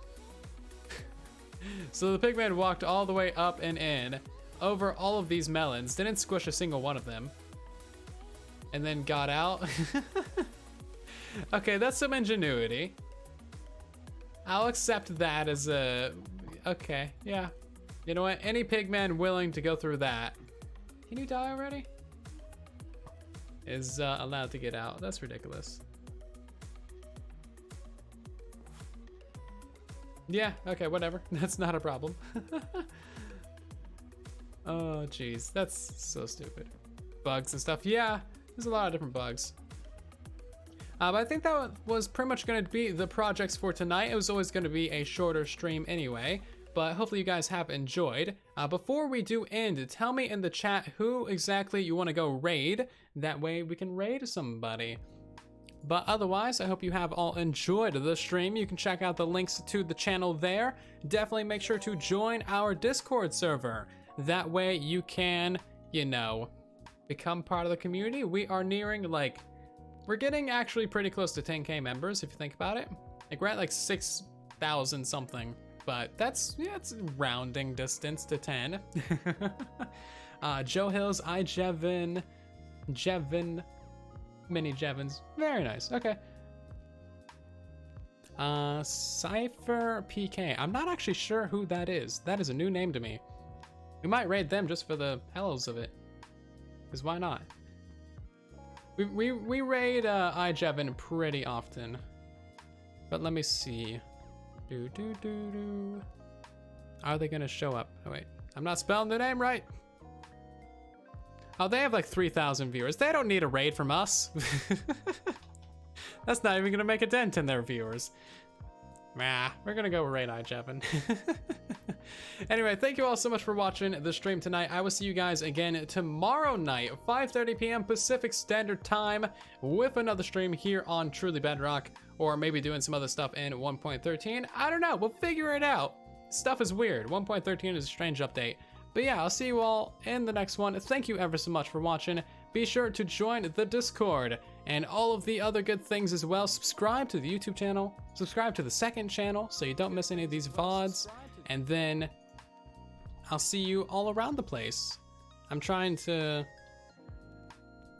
so the pigman walked all the way up and in, over all of these melons, didn't squish a single one of them, and then got out. Okay, that's some ingenuity. I'll accept that as a, okay, yeah. You know what, any pigman willing to go through that. Can you die already? Is allowed to get out. That's ridiculous. Yeah, okay, whatever. That's not a problem. Oh, jeez, that's so stupid. Bugs and stuff. Yeah, there's a lot of different bugs. But I think that was pretty much going to be the projects for tonight. It was always going to be a shorter stream anyway, but hopefully you guys have enjoyed. Before we do end, tell me in the chat who exactly you want to go raid. That way we can raid somebody. But otherwise, I hope you have all enjoyed the stream. You can check out the links to the channel there. Definitely make sure to join our Discord server. That way you can, you know, become part of the community. We are nearing, like, we're getting actually pretty close to 10k members if you think about it. Like, we're at like 6,000 something, but that's, yeah, it's rounding distance to 10. Joe Hills, Jevin, Mini Jevons, very nice, okay. Cypher PK, I'm not actually sure who that is. That is a new name to me. We might raid them just for the hells of it, because why not? We raid Jevin pretty often, but let me see. Are they gonna show up? Oh wait, I'm not spelling their name right. Oh, they have like 3,000 viewers. They don't need a raid from us. That's not even gonna make a dent in their viewers. Nah, we're gonna go raid Jevin. Anyway, thank you all so much for watching the stream tonight. I will see you guys again tomorrow night, 5:30 p.m. Pacific Standard Time, with another stream here on Truly Bedrock, or maybe doing some other stuff in 1.13. I don't know, we'll figure it out. Stuff is weird. 1.13 is a strange update. But yeah, I'll see you all in the next one. Thank you ever so much for watching. Be sure to join the Discord and all of the other good things as well. Subscribe to the YouTube channel, subscribe to the second channel so you don't miss any of these VODs, and then I'll see you all around the place. I'm trying to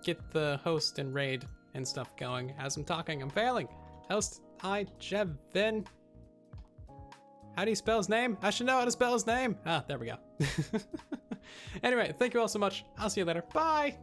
get the host and raid and stuff going. As I'm talking, I'm failing. Host Jevin. How do you spell his name? I should know how to spell his name. Ah, there we go. Anyway, thank you all so much. I'll see you later. Bye.